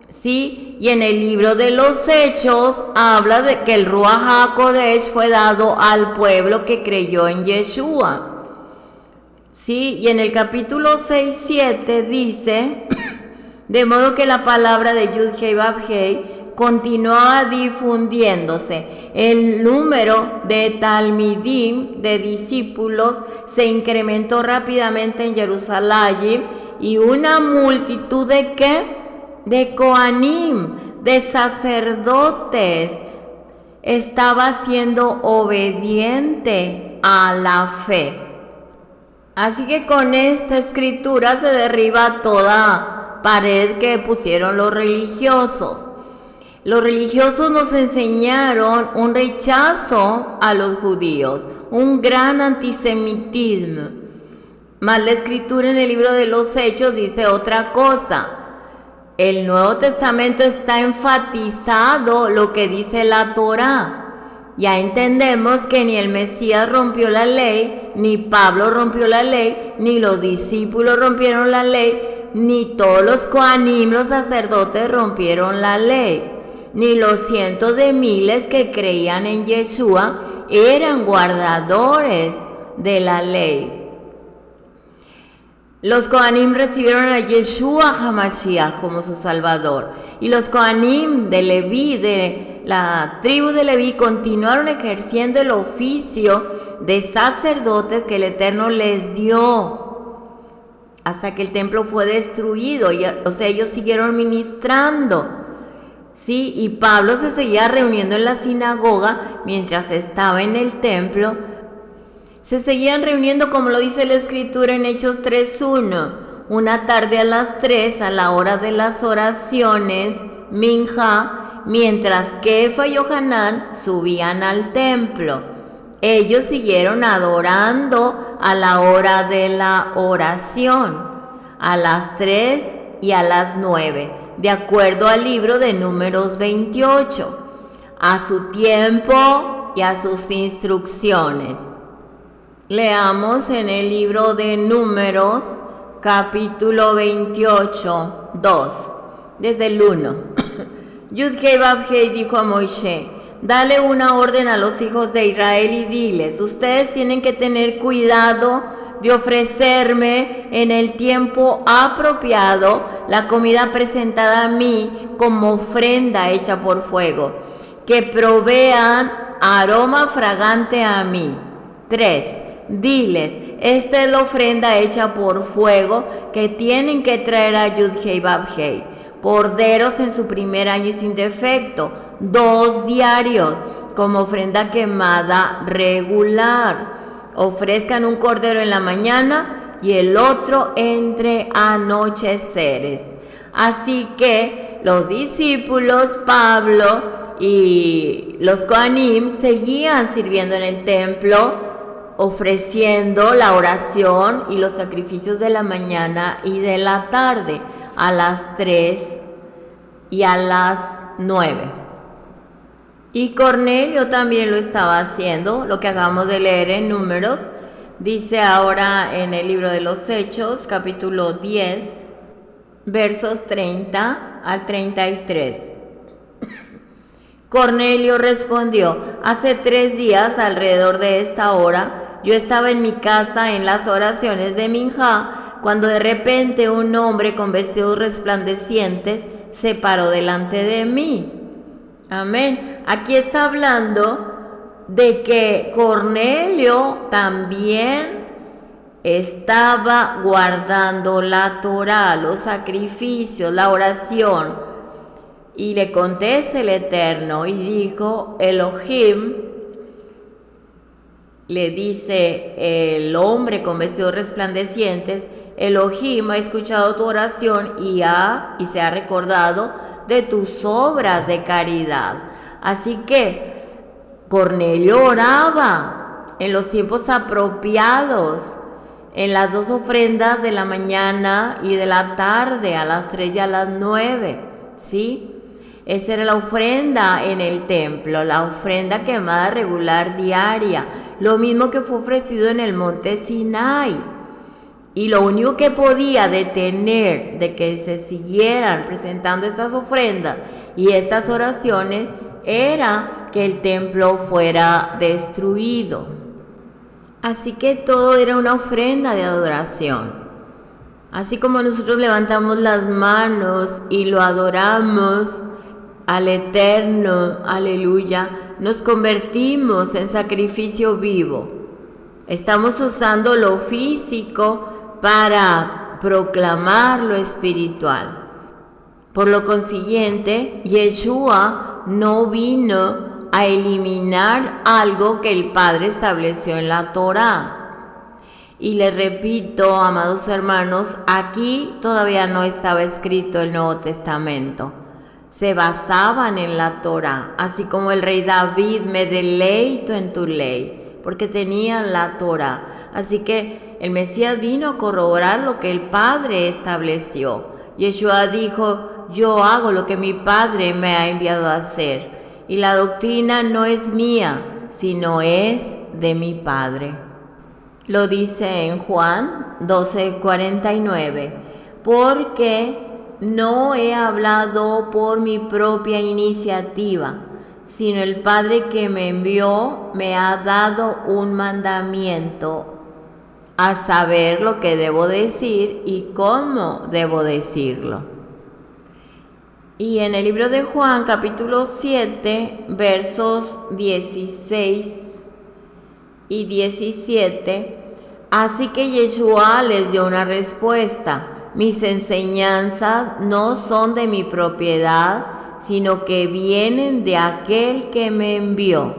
Sí, y en el libro de los Hechos habla de que el Ruach HaKodesh fue dado al pueblo que creyó en Yeshua. Sí, y en el capítulo 6-7 dice, de modo que la palabra de Yud-Hei Vav-Hei continuaba difundiéndose. El número de talmidim, de discípulos, se incrementó rápidamente en Jerusalén, y una multitud de ¿qué? De Kohanim, de sacerdotes, estaba siendo obediente a la fe. Así que con esta escritura se derriba toda pared que pusieron los religiosos. Los religiosos nos enseñaron un rechazo a los judíos, un gran antisemitismo. Mas la escritura en el libro de los Hechos dice otra cosa. El Nuevo Testamento está enfatizado lo que dice la Torá. Ya entendemos que ni el Mesías rompió la ley, ni Pablo rompió la ley, ni los discípulos rompieron la ley, ni todos los Kohanim, los sacerdotes, rompieron la ley, ni los cientos de miles que creían en Yeshua eran guardadores de la ley. Los Kohanim recibieron a Yeshua HaMashiach como su Salvador. Y los Kohanim de Leví, de la tribu de Leví, continuaron ejerciendo el oficio de sacerdotes que el Eterno les dio hasta que el templo fue destruido. O sea, ellos siguieron ministrando. Sí, y Pablo se seguía reuniendo en la sinagoga mientras estaba en el templo. Se seguían reuniendo, como lo dice la escritura en Hechos 3:1, una tarde a las 3, a la hora de las oraciones, Minja, mientras Kefa y Johanán subían al templo. Ellos siguieron adorando a la hora de la oración, a las 3 y a las 9, de acuerdo al libro de Números 28, a su tiempo y a sus instrucciones. Leamos en el libro de Números, capítulo 28, 2, desde el 1. Yud-Hei Vav-Hei dijo a Moisés: dale una orden a los hijos de Israel y diles: ustedes tienen que tener cuidado de ofrecerme en el tiempo apropiado la comida presentada a mí como ofrenda hecha por fuego, que provean aroma fragante a mí. 3. Diles: esta es la ofrenda hecha por fuego que tienen que traer a Yud-Hei Vav-Hei. Corderos en su primer año sin defecto, 2 diarios, como ofrenda quemada regular. Ofrezcan un cordero en la mañana y el otro entre anocheceres. Así que los discípulos, Pablo y los Kohanim seguían sirviendo en el templo, ofreciendo la oración y los sacrificios de la mañana y de la tarde, a las 3 y a las 9. Y Cornelio también lo estaba haciendo, lo que acabamos de leer en Números. Dice ahora en el libro de los Hechos, capítulo 10, versos 30 al 33. Cornelio respondió: hace 3 días, alrededor de esta hora, yo estaba en mi casa en las oraciones de Minjá, cuando de repente un hombre con vestidos resplandecientes se paró delante de mí. Amén. Aquí está hablando de que Cornelio también estaba guardando la Torá, los sacrificios, la oración. Y le contesta el Eterno y dijo: Elohim, le dice el hombre con vestidos resplandecientes, Elohim ha escuchado tu oración y se ha recordado de tus obras de caridad. Así que Cornelio oraba en los tiempos apropiados, en las 2 ofrendas de la mañana y de la tarde, a las 3 y a las 9, ¿sí? Esa era la ofrenda en el templo, la ofrenda quemada regular diaria, lo mismo que fue ofrecido en el monte Sinai. Y lo único que podía detener de que se siguieran presentando estas ofrendas y estas oraciones era que el templo fuera destruido. Así que todo era una ofrenda de adoración. Así como nosotros levantamos las manos y lo adoramos al Eterno, aleluya, nos convertimos en sacrificio vivo. Estamos usando lo físico para proclamar lo espiritual. Por lo consiguiente, Yeshua no vino a eliminar algo que el Padre estableció en la Torá. Y les repito, amados hermanos, aquí todavía no estaba escrito el Nuevo Testamento. Se basaban en la Torá, así como el rey David: me deleito en tu ley, porque tenían la Torá. Así que el Mesías vino a corroborar lo que el Padre estableció. Yeshua dijo: yo hago lo que mi Padre me ha enviado a hacer. Y la doctrina no es mía, sino es de mi Padre. Lo dice en Juan 12:49, porque no he hablado por mi propia iniciativa, sino el Padre que me envió me ha dado un mandamiento, a saber lo que debo decir y cómo debo decirlo. Y en el libro de Juan, capítulo 7, versos 16 y 17, así que Yeshua les dio una respuesta: mis enseñanzas no son de mi propiedad, sino que vienen de aquel que me envió.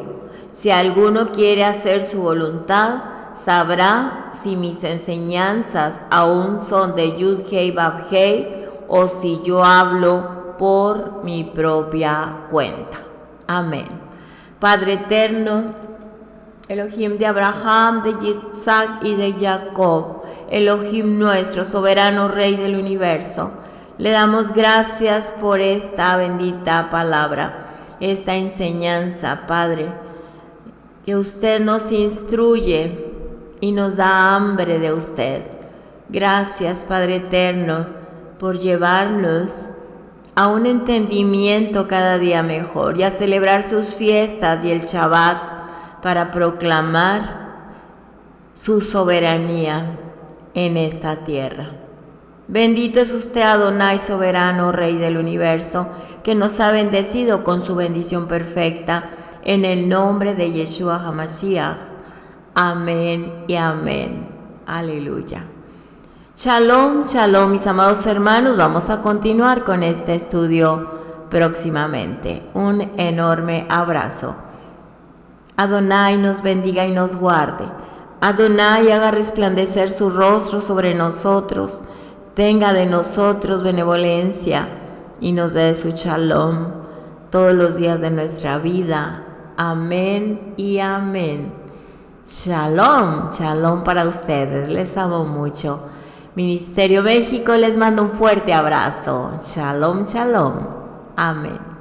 Si alguno quiere hacer su voluntad, sabrá si mis enseñanzas aún son de Yud-Hei Vav-Hei o si yo hablo por mi propia cuenta. Amén. Padre eterno, Elohim de Abraham, de Isaac y de Jacob, Elohim nuestro, soberano Rey del universo, le damos gracias por esta bendita palabra, esta enseñanza, Padre, que usted nos instruye y nos da hambre de usted. Gracias, Padre eterno, por llevarnos a un entendimiento cada día mejor y a celebrar sus fiestas y el Shabbat para proclamar su soberanía en esta tierra. Bendito es usted, Adonai, soberano, Rey del universo, que nos ha bendecido con su bendición perfecta, en el nombre de Yeshua HaMashiach. Amén y amén. Aleluya. Shalom, shalom, mis amados hermanos. Vamos a continuar con este estudio próximamente. Un enorme abrazo. Adonai nos bendiga y nos guarde. Adonai haga resplandecer su rostro sobre nosotros, tenga de nosotros benevolencia y nos dé su shalom todos los días de nuestra vida. Amén y amén. Shalom, shalom para ustedes. Les amo mucho. Ministerio México les mando un fuerte abrazo. Shalom, shalom. Amén.